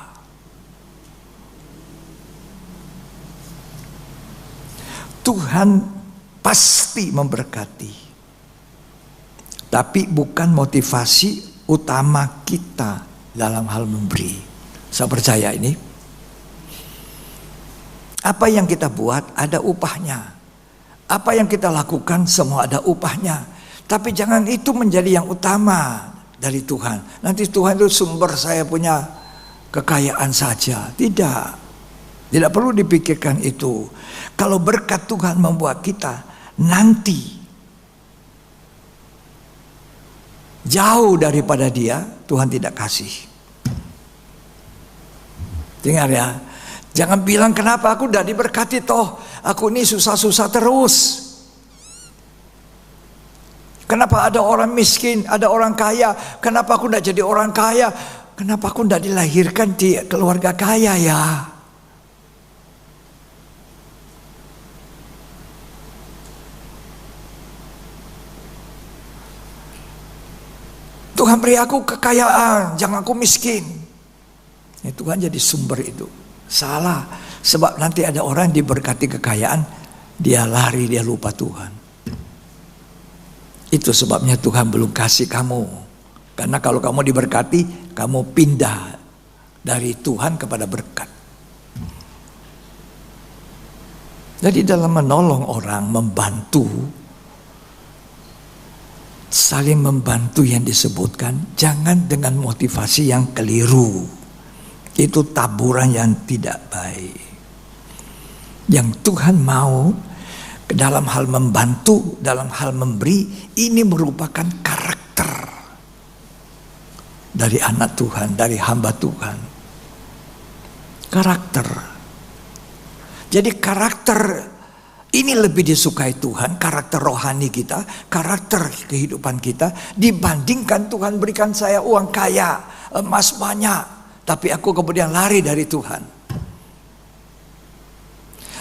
Tuhan pasti memberkati, tapi bukan motivasi utama kita dalam hal memberi. Saya percaya ini. Apa yang kita buat ada upahnya. Apa yang kita lakukan semua ada upahnya. Tapi jangan itu menjadi yang utama dari Tuhan. Nanti Tuhan itu sumber saya punya kekayaan saja. Tidak. Tidak perlu dipikirkan itu. Kalau berkat Tuhan membuat kita nanti jauh daripada Dia, Tuhan tidak kasih. Dengar ya. Jangan bilang kenapa aku udah diberkati toh. Aku ini susah-susah terus. Kenapa ada orang miskin, ada orang kaya. Kenapa aku tidak jadi orang kaya. Kenapa aku tidak dilahirkan di keluarga kaya ya. Tuhan beri aku kekayaan, jangan aku miskin. Ya, Tuhan jadi sumber itu. Salah. Sebab nanti ada orang diberkati kekayaan, dia lari, dia lupa Tuhan. Itu sebabnya Tuhan belum kasih kamu. Karena kalau kamu diberkati, kamu pindah dari Tuhan kepada berkat. Jadi dalam menolong orang, membantu, saling membantu yang disebutkan, jangan dengan motivasi yang keliru. Itu taburan yang tidak baik. Yang Tuhan mau dalam hal membantu, dalam hal memberi, ini merupakan karakter dari anak Tuhan, dari hamba Tuhan. Karakter. Jadi karakter ini lebih disukai Tuhan, karakter rohani kita, karakter kehidupan kita, dibandingkan Tuhan berikan saya uang kaya, emas banyak, tapi aku kemudian lari dari Tuhan.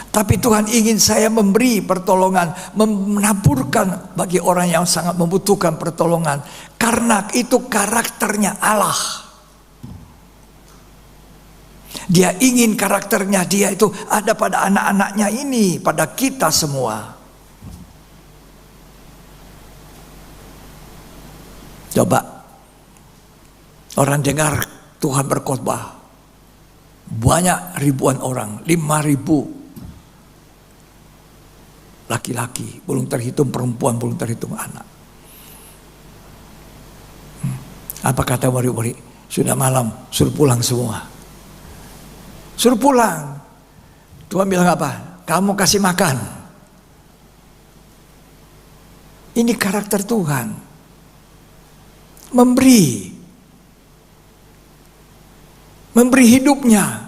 Tapi Tuhan ingin saya memberi pertolongan, menaburkan bagi orang yang sangat membutuhkan pertolongan. Karena itu karakternya Allah. Dia ingin karakternya dia itu ada pada anak-anaknya ini, pada kita semua. Coba orang dengar Tuhan berkhotbah, banyak ribuan orang, 5.000 laki-laki, belum terhitung perempuan, belum terhitung anak. Apa kata murid-murid? Sudah malam, suruh pulang semua. Suruh pulang. Tuhan bilang apa? Kamu kasih makan. Ini karakter Tuhan. Memberi. Memberi hidupnya.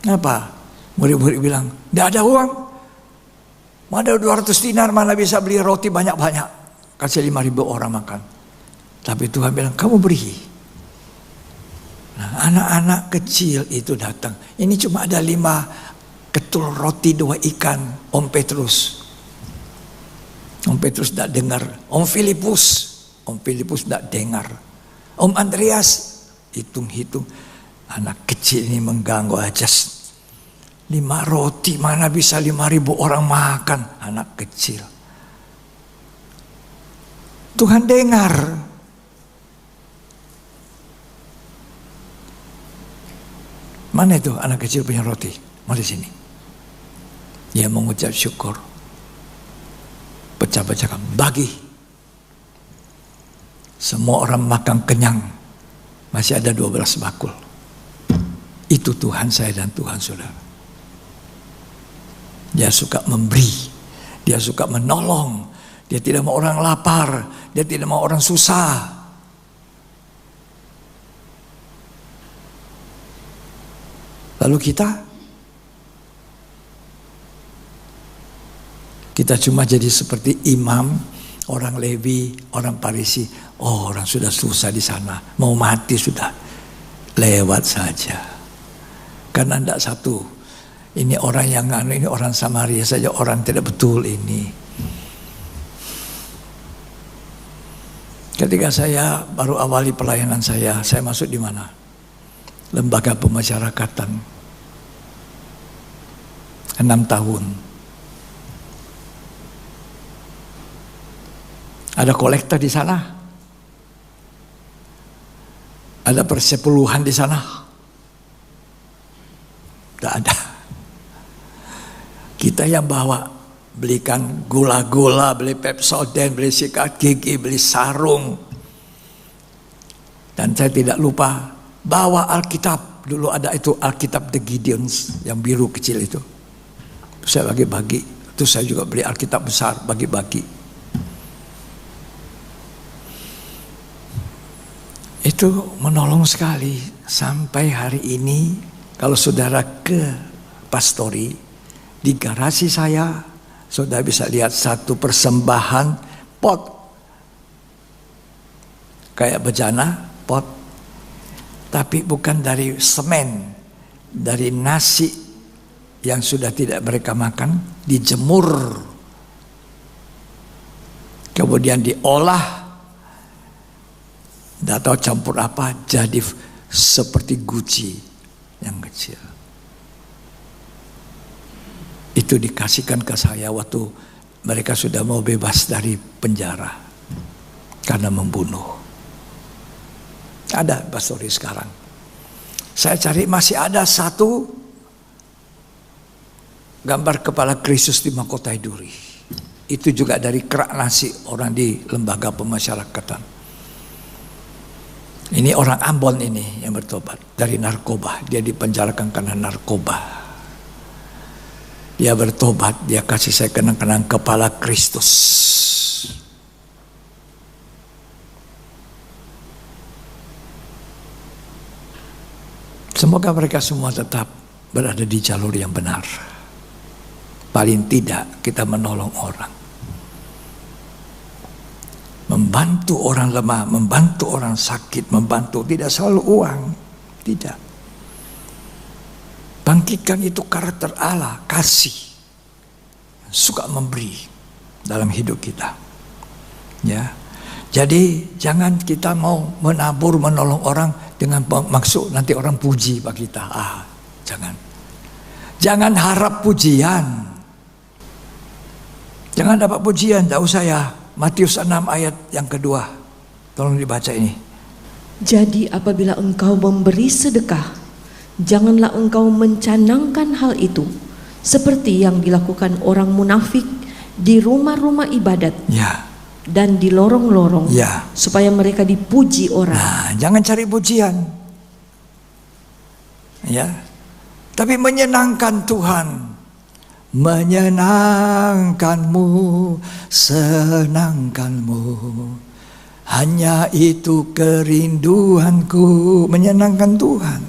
Apa? Murid-murid bilang, tidak ada uang. Mana 200 dinar, mana bisa beli roti banyak-banyak. Kasih 5.000 orang makan. Tapi Tuhan bilang, kamu beri. Nah, anak-anak kecil itu datang. Ini cuma ada 5 ketul roti, 2 ikan. Om Petrus tidak dengar. Om Filipus tidak dengar. Om Andreas hitung-hitung. Anak kecil ini mengganggu aja. 5 roti mana bisa 5.000 orang makan. Anak kecil. Tuhan dengar. Mana itu anak kecil punya roti? Mari sini. Dia mengucap syukur. Pecah-pecahkan, bagi. Semua orang makan kenyang, masih ada 12 bakul. Itu Tuhan saya dan Tuhan saudara. Dia suka memberi, dia suka menolong, dia tidak mau orang lapar, dia tidak mau orang susah. Lalu kita cuma jadi seperti imam, orang Lewi, orang Farisi. Oh, orang sudah susah di sana, mau mati sudah, lewat saja. Karena tidak satu, ini orang yang ini orang Samaria saja, orang tidak betul ini. Ketika saya baru awali pelayanan saya masuk di mana? Lembaga pemasyarakatan. 6 tahun. Ada kolektor di sana. Ada persepuluhan di sana. Tidak ada. Kita yang bawa, belikan gula-gula, beli Pepsodent, beli sikat gigi, beli sarung. Dan saya tidak lupa bawa Alkitab. Dulu ada itu Alkitab The Gideons yang biru kecil itu. Saya bagi-bagi. Terus saya juga beli Alkitab besar, bagi-bagi. Itu menolong sekali. Sampai hari ini kalau saudara ke pastori, di garasi saya, saudara bisa lihat satu persembahan pot. Kayak bejana, pot. Tapi bukan dari semen, dari nasi yang sudah tidak mereka makan, dijemur. Kemudian diolah. Tidak tahu campur apa, jadi seperti guci yang kecil. Itu dikasihkan ke saya waktu mereka sudah mau bebas dari penjara karena membunuh. Ada pastori sekarang. Saya cari masih ada satu gambar kepala Kristus di mahkota Duri. Itu juga dari kerak nasi orang di lembaga pemasyarakatan. Ini orang Ambon ini yang bertobat dari narkoba. Dia dipenjarakan karena narkoba. Dia bertobat, dia kasih saya kenang-kenang kepala Kristus. Semoga mereka semua tetap berada di jalur yang benar. Paling tidak kita menolong orang. Membantu orang lemah, membantu orang sakit, membantu tidak selalu uang, tidak. Bangkitkan itu karakter Allah, kasih, suka memberi dalam hidup kita. Ya, jadi jangan kita mau menabur, menolong orang dengan maksud nanti orang puji pak kita. Jangan. Jangan harap pujian. Jangan dapat pujian, tidak usah ya. Matius 6 ayat yang kedua. Tolong dibaca ini. Jadi apabila engkau memberi sedekah, janganlah engkau mencanangkan hal itu seperti yang dilakukan orang munafik di rumah-rumah ibadat dan di lorong-lorong, supaya mereka dipuji orang. Nah, jangan cari pujian. Ya. Tapi menyenangkan Tuhan. Menyenangkanmu, senangkanmu, hanya itu kerinduanku, menyenangkan Tuhan.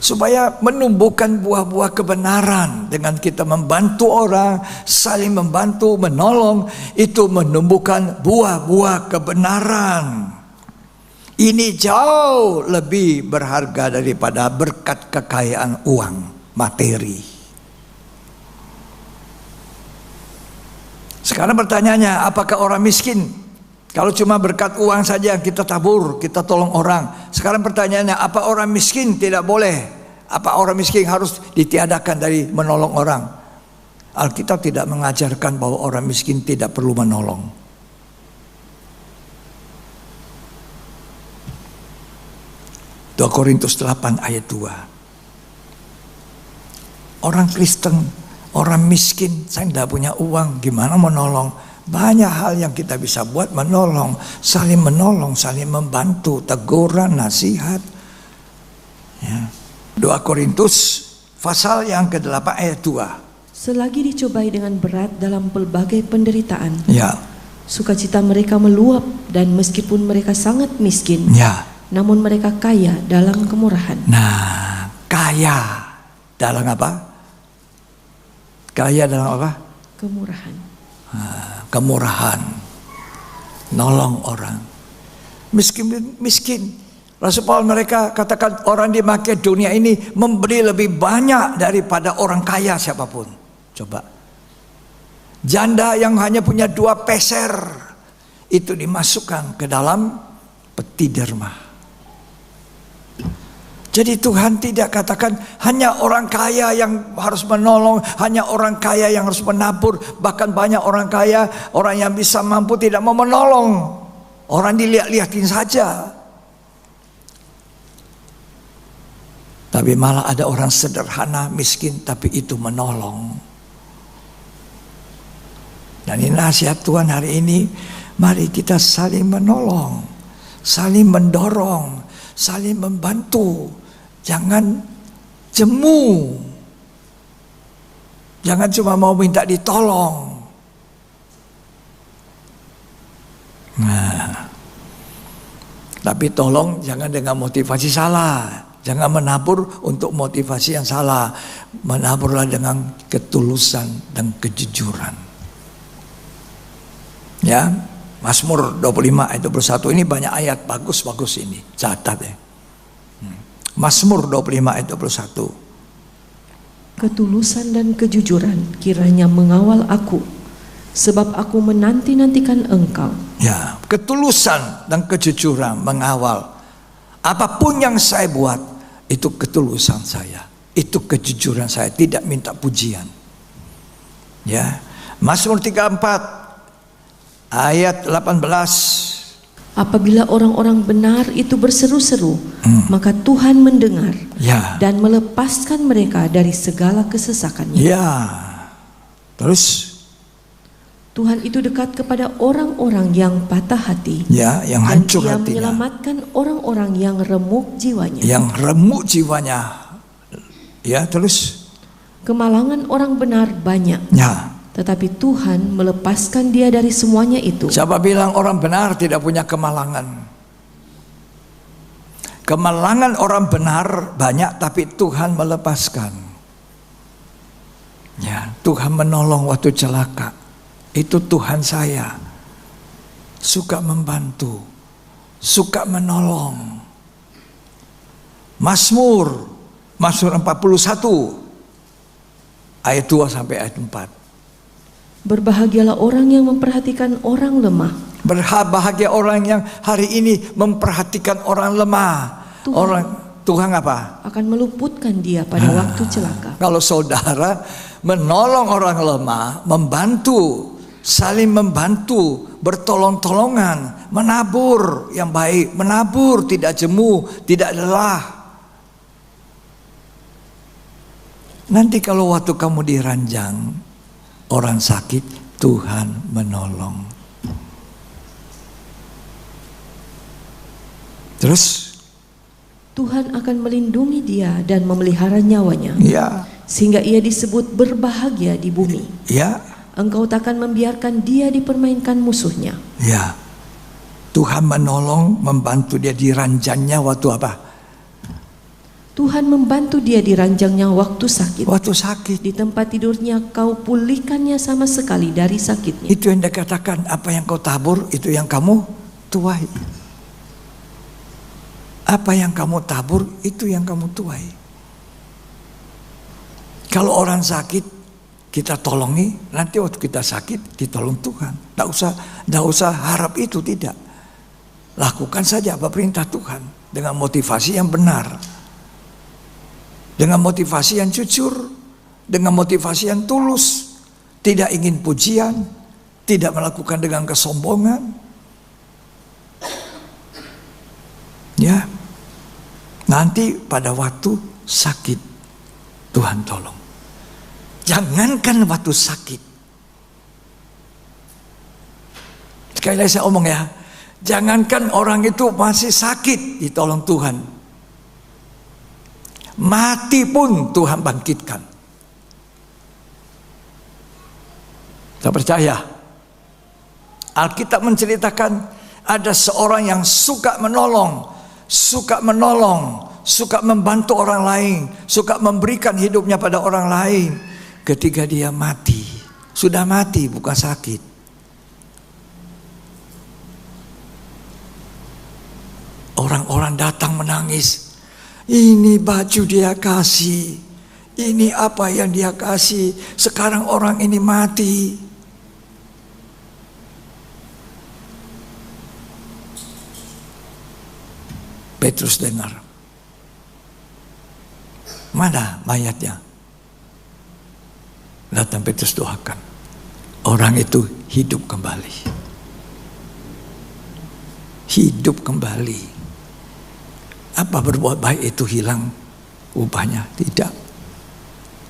Supaya menumbuhkan buah-buah kebenaran dengan kita membantu orang, saling membantu, menolong, itu menumbuhkan buah-buah kebenaran. Ini jauh lebih berharga daripada berkat kekayaan uang, materi. Sekarang pertanyaannya, apakah orang miskin? Kalau cuma berkat uang saja kita tabur, kita tolong orang. Sekarang pertanyaannya, apa orang miskin tidak boleh? Apa orang miskin harus ditiadakan dari menolong orang? Alkitab tidak mengajarkan bahwa orang miskin tidak perlu menolong. 2 Korintus 8 ayat 2. Orang Kristen, Orang miskin, saya tidak punya uang, gimana menolong? Banyak hal yang kita bisa buat menolong, saling membantu, teguran, nasihat. Ya. 2 Korintus pasal yang ke-8 ayat 2. Selagi dicobai dengan berat dalam pelbagai penderitaan, Ya. sukacita mereka meluap, dan meskipun mereka sangat miskin, Ya. namun mereka kaya dalam kemurahan. Nah, kaya dalam apa? Kaya dalam apa? Kemurahan. Kemurahan. Nolong orang. Miskin. Rasul Paulus mereka katakan orang di Makedonia ini memberi lebih banyak daripada orang kaya siapapun. Coba. Janda yang hanya punya 2 peser itu dimasukkan ke dalam peti derma. Jadi Tuhan tidak katakan hanya orang kaya yang harus menolong, hanya orang kaya yang harus menabur. Bahkan banyak orang kaya, orang yang bisa mampu tidak mau menolong. Orang dilihat-lihatin saja. Tapi malah ada orang sederhana, miskin, tapi itu menolong. Dan ini nasihat Tuhan hari ini. Mari kita saling menolong, saling mendorong, saling membantu. Jangan jemu. Jangan cuma mau minta ditolong. Nah, tapi tolong jangan dengan motivasi salah. Jangan menabur untuk motivasi yang salah. Menaburlah dengan ketulusan dan kejujuran. Ya, Mazmur 25 ayat 21 ini banyak ayat bagus-bagus ini. Catat ya. Mazmur 25 ayat 21. Ketulusan dan kejujuran kiranya mengawal aku, sebab aku menanti-nantikan Engkau. Ya, ketulusan dan kejujuran mengawal. Apapun yang saya buat, itu ketulusan saya. Itu kejujuran saya, tidak minta pujian. Ya. Mazmur 34 ayat 18. Apabila orang-orang benar itu berseru-seru, maka Tuhan mendengar dan melepaskan mereka dari segala kesesakannya. Ya. Terus Tuhan itu dekat kepada orang-orang yang patah hati. Ya, yang hancur dan Ia hatinya. menyelamatkan orang-orang yang remuk jiwanya. Yang remuk jiwanya. Ya, terus Kemalangan orang benar banyak. ya. Tetapi Tuhan melepaskan dia dari semuanya itu. Siapa bilang orang benar tidak punya kemalangan? Kemalangan orang benar banyak, tapi Tuhan melepaskan. Ya, Tuhan menolong waktu celaka. Itu Tuhan saya. Suka membantu, suka menolong. Mazmur 41 ayat 2 sampai ayat 4. Berbahagialah orang yang memperhatikan orang lemah. Berbahagia orang yang hari ini memperhatikan orang lemah. Tuhan apa? Akan meluputkan dia pada waktu celaka. Kalau saudara menolong orang lemah, membantu, saling membantu, bertolong-tolongan, menabur yang baik, menabur tidak jemu, tidak lelah. Nanti kalau waktu kamu diranjang, orang sakit, Tuhan menolong. Terus Tuhan akan melindungi dia dan memelihara nyawanya. ya, Sehingga ia disebut berbahagia di bumi. ya, Engkau takkan membiarkan dia dipermainkan musuhnya. ya. Tuhan menolong, membantu dia di ranjangnya waktu apa? Tuhan membantu dia di ranjangnya waktu sakit. Waktu sakit. Di tempat tidurnya kau pulihkannya sama sekali dari sakitnya. Itu yang dikatakan, apa yang kau tabur, itu yang kamu tuai. Apa yang kamu tabur, itu yang kamu tuai. Kalau orang sakit, kita tolongi, nanti waktu kita sakit, ditolong Tuhan. Tidak usah harap itu, tidak. Lakukan saja apa perintah Tuhan, dengan motivasi yang benar. Dengan motivasi yang jujur, dengan motivasi yang tulus, tidak ingin pujian, tidak melakukan dengan kesombongan. Ya, nanti pada waktu sakit Tuhan tolong. Jangankan waktu sakit. Sekali lagi saya omong ya, jangankan orang itu masih sakit ditolong Tuhan, mati pun Tuhan bangkitkan. Saya percaya Alkitab menceritakan ada seorang yang suka menolong, suka membantu orang lain, suka memberikan hidupnya pada orang lain. Ketika dia mati, sudah mati bukan sakit. Orang-orang datang menangis. Ini baju dia kasih, ini apa yang dia kasih. Sekarang orang ini mati. Petrus dengar. Mana mayatnya? Datang Petrus doakan. Orang itu hidup kembali. Hidup kembali. Apa berbuat baik itu hilang upahnya? Tidak.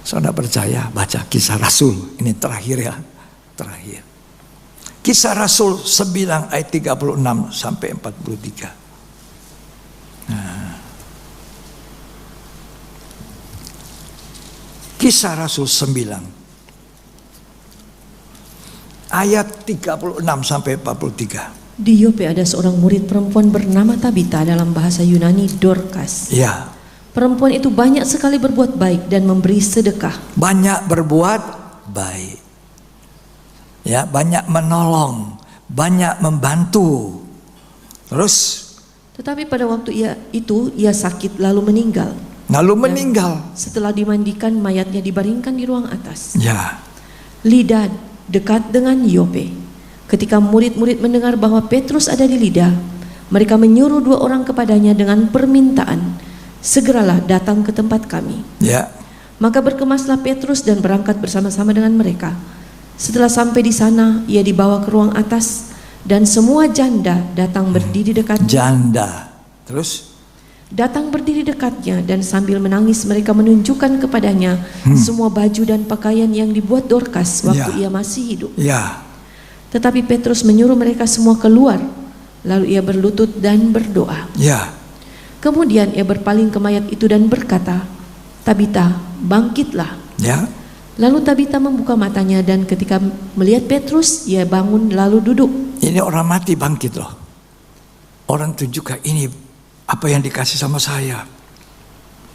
Saudara percaya, baca Kisah Rasul. Ini terakhir ya. Terakhir. Kisah Rasul 9 ayat 36 sampai 43. Kisah Rasul 9 ayat 36 sampai 43. Di Yope ada seorang murid perempuan bernama Tabita, dalam bahasa Yunani Dorcas. Ya. Perempuan itu banyak sekali berbuat baik dan memberi sedekah. Banyak berbuat baik. Ya, banyak menolong, banyak membantu. Terus Tetapi pada waktu ia sakit lalu meninggal. lalu meninggal. Setelah dimandikan, mayatnya dibaringkan di ruang atas. Ya. Lida dekat dengan Yope. Ketika murid-murid mendengar bahwa Petrus ada di Lida, mereka menyuruh 2 orang kepadanya dengan permintaan, segeralah datang ke tempat kami. Ya. Maka berkemaslah Petrus dan berangkat bersama-sama dengan mereka. Setelah sampai di sana, ia dibawa ke ruang atas dan semua janda datang berdiri dekatnya. Janda. Terus? Datang berdiri dekatnya dan sambil menangis mereka menunjukkan kepadanya semua baju dan pakaian yang dibuat Dorcas waktu ia masih hidup. Ya. Tetapi Petrus menyuruh mereka semua keluar. Lalu ia berlutut dan berdoa. Ya. Kemudian ia berpaling ke mayat itu dan berkata, Tabita, bangkitlah. Ya. Lalu Tabita membuka matanya dan ketika melihat Petrus, ia bangun lalu duduk. Ini orang mati bangkit loh. Orang tunjukkan ini apa yang dikasih sama saya.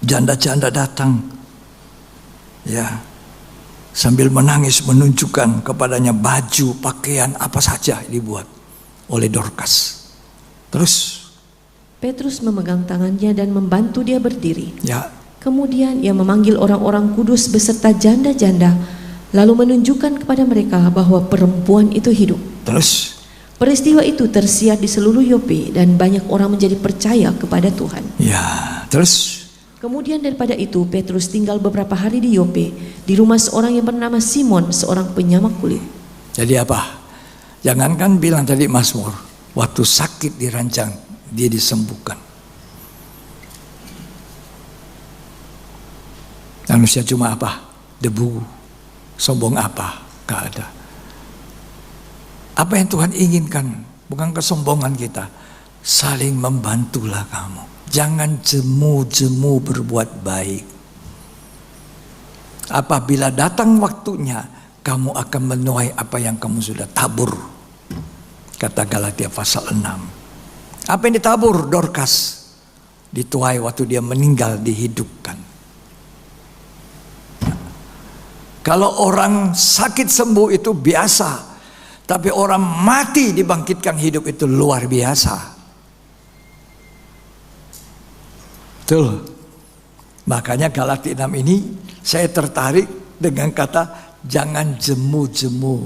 Janda-janda datang. Ya. Sambil menangis menunjukkan kepadanya baju, pakaian, apa saja dibuat oleh Dorcas. Terus Petrus memegang tangannya dan membantu dia berdiri. ya. Kemudian ia memanggil orang-orang kudus beserta janda-janda, lalu menunjukkan kepada mereka bahwa perempuan itu hidup. Terus Peristiwa itu tersiar di seluruh Yope dan banyak orang menjadi percaya kepada Tuhan. ya. Terus Kemudian daripada itu Petrus tinggal beberapa hari di Yope, di rumah seorang yang bernama Simon, seorang penyamak kulit. jadi apa? Jangankan bilang tadi Mazmur, waktu sakit dirancang dia disembuhkan. Manusia cuma apa? Debu. Sombong apa? Gak ada. Apa yang Tuhan inginkan? Bukan kesombongan kita. Saling membantulah kamu. Jangan jemu-jemu berbuat baik. Apabila datang waktunya, kamu akan menuai apa yang kamu sudah tabur. Kata Galatia pasal 6. Apa yang ditabur Dorcas? Dituai waktu dia meninggal, dihidupkan. Kalau orang sakit sembuh itu biasa. Tapi orang mati dibangkitkan hidup itu luar biasa. Betul. Makanya Galatia 6 ini saya tertarik dengan kata jangan jemu-jemu.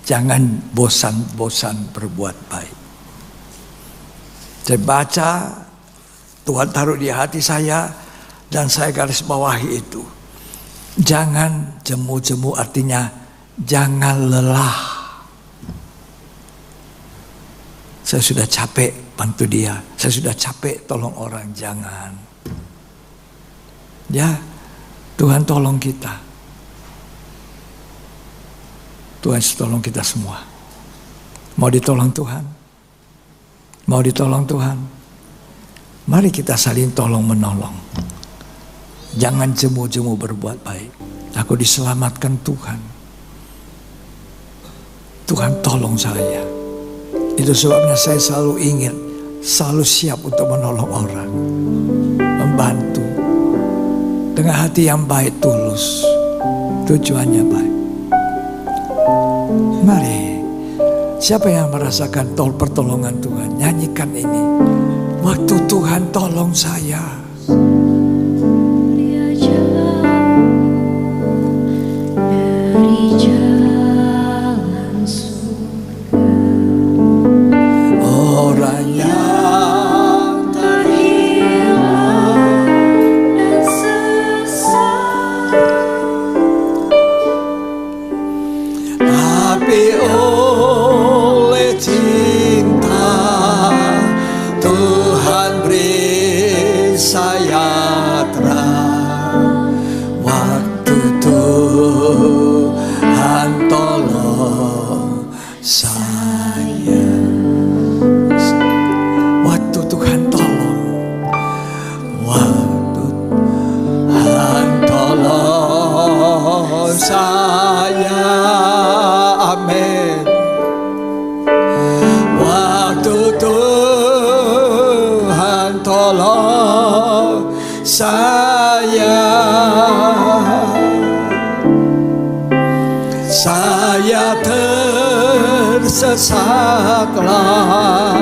Jangan bosan-bosan berbuat baik. Saya baca, Tuhan taruh di hati saya dan saya garis bawahi itu. Jangan jemu-jemu artinya jangan lelah. Saya sudah capek bantu dia. Saya sudah capek tolong orang. Jangan. Ya. Tuhan tolong kita. Tuhan tolong kita semua. Mau ditolong Tuhan? Mau ditolong Tuhan? Mari kita saling tolong menolong. Jangan jemu-jemu berbuat baik. Aku diselamatkan Tuhan. Tuhan tolong saya. Itu sebabnya saya selalu ingin, selalu siap untuk menolong orang, membantu dengan hati yang baik, tulus, tujuannya baik. Mari, siapa yang merasakan pertolongan Tuhan, nyanyikan ini. Waktu Tuhan tolong saya. Saya tersesatlah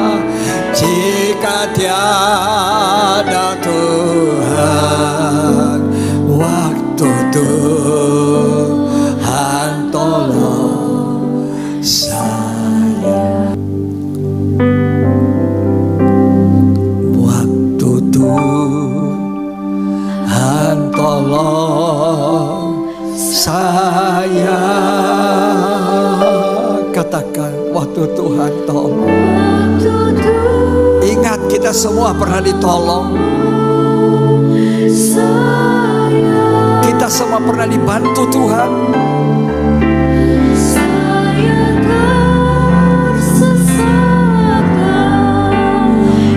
jika tiada Tuhan. Waktu Tuhan tolong saya. Waktu Tuhan tolong saya. Katakan, waktu Tuhan tolong. Ingat, kita semua pernah ditolong. Kita semua pernah dibantu Tuhan.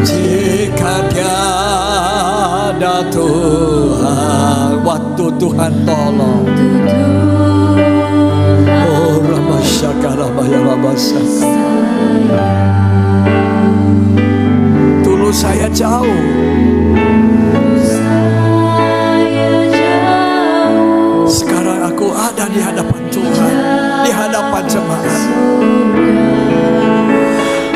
Jika tiada Tuhan, waktu Tuhan tolong. Dulu saya jauh, sekarang aku ada di hadapan Tuhan, di hadapan jemaat.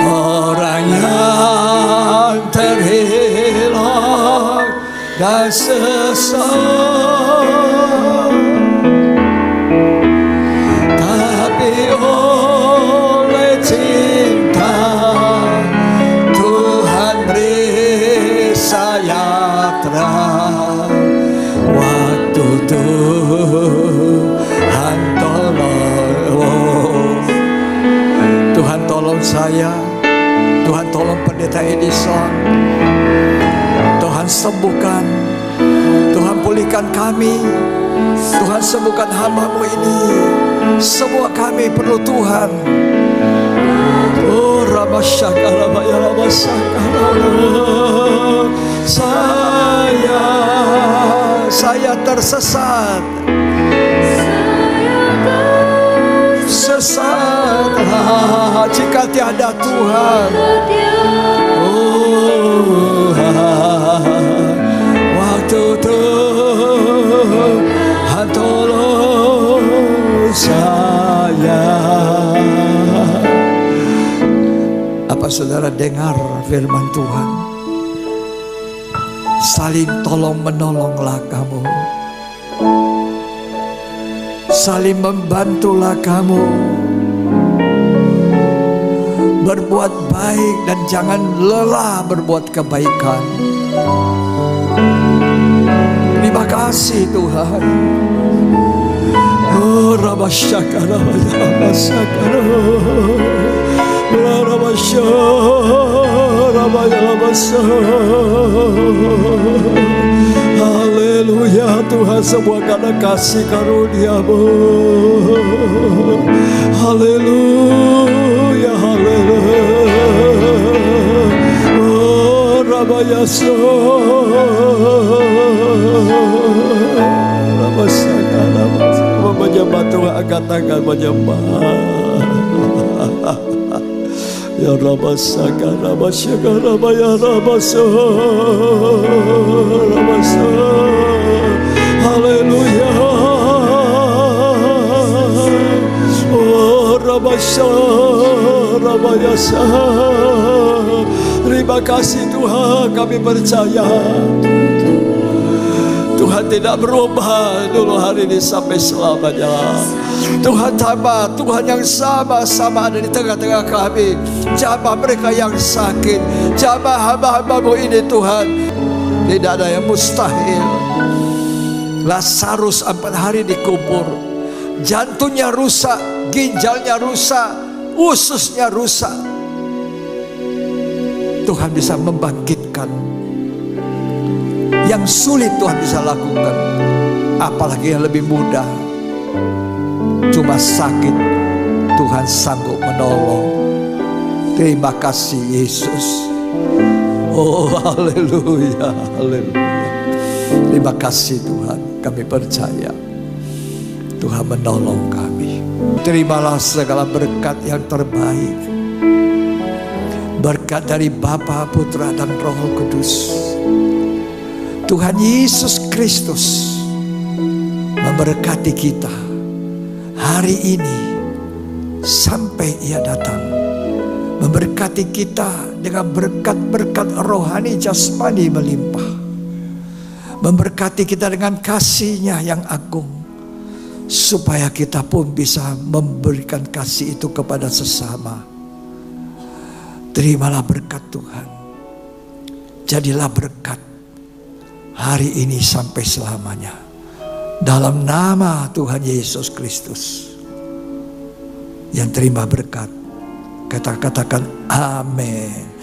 Orang yang terhilang dan sesat, oleh cinta Tuhan beri saya terang. Waktu Tuhan tolong, Tuhan tolong saya, Tuhan tolong pendeta Edison, Tuhan sembuhkan, Tuhan pulihkan kami, Tuhan sembuhkan hamba-Mu ini. Semua kami perlu Tuhan. Oh, saya tersesat. Sesatlah jika tiada Tuhan. Oh, waktu Tuhan tolong saya. Apa saudara dengar firman Tuhan? Saling tolong menolonglah kamu, saling membantulah kamu, berbuat baik dan jangan lelah berbuat kebaikan. Terima kasih Tuhan. Oh, Rabasyakara, Rabasyakara, Rabasyakara, haleluya, Tuhan semua karena kasih karunia-Mu. Haleluya, haleluya. Oh, Rabayasa, Rabasaga, Rabasaga, menyembah Tuhan, angkat tangan menyembah. Ya Rabasaga, Rabasaga, Rabaya, Rabasaga, Rabasaga. Haleluya. Oh, Rabasaga, Rabayasa. Terima kasih Tuhan, kami percaya Tuhan tidak berubah dulu hari ini sampai selamanya. Tuhan sama, Tuhan yang sama-sama ada di tengah-tengah kami. Jamah mereka yang sakit, jamah hamba-hamba-Mu ini Tuhan. Tidak ada yang mustahil. Lazarus 4 hari dikubur, jantungnya rusak, ginjalnya rusak, ususnya rusak. Tuhan bisa membangkitkan. Yang sulit Tuhan bisa lakukan, apalagi yang lebih mudah. Cuma sakit, Tuhan sanggup menolong. Terima kasih Yesus. Oh, haleluya, haleluya. Terima kasih Tuhan, kami percaya Tuhan menolong kami. Terimalah segala berkat yang terbaik, berkat dari Bapa, Putra, dan Roh Kudus. Tuhan Yesus Kristus memberkati kita hari ini sampai Ia datang. Memberkati kita dengan berkat-berkat rohani jasmani melimpah. Memberkati kita dengan kasih-Nya yang agung, supaya kita pun bisa memberikan kasih itu kepada sesama. Terimalah berkat Tuhan. Jadilah berkat hari ini sampai selamanya. Dalam nama Tuhan Yesus Kristus. Yang terima berkat, katakan amin.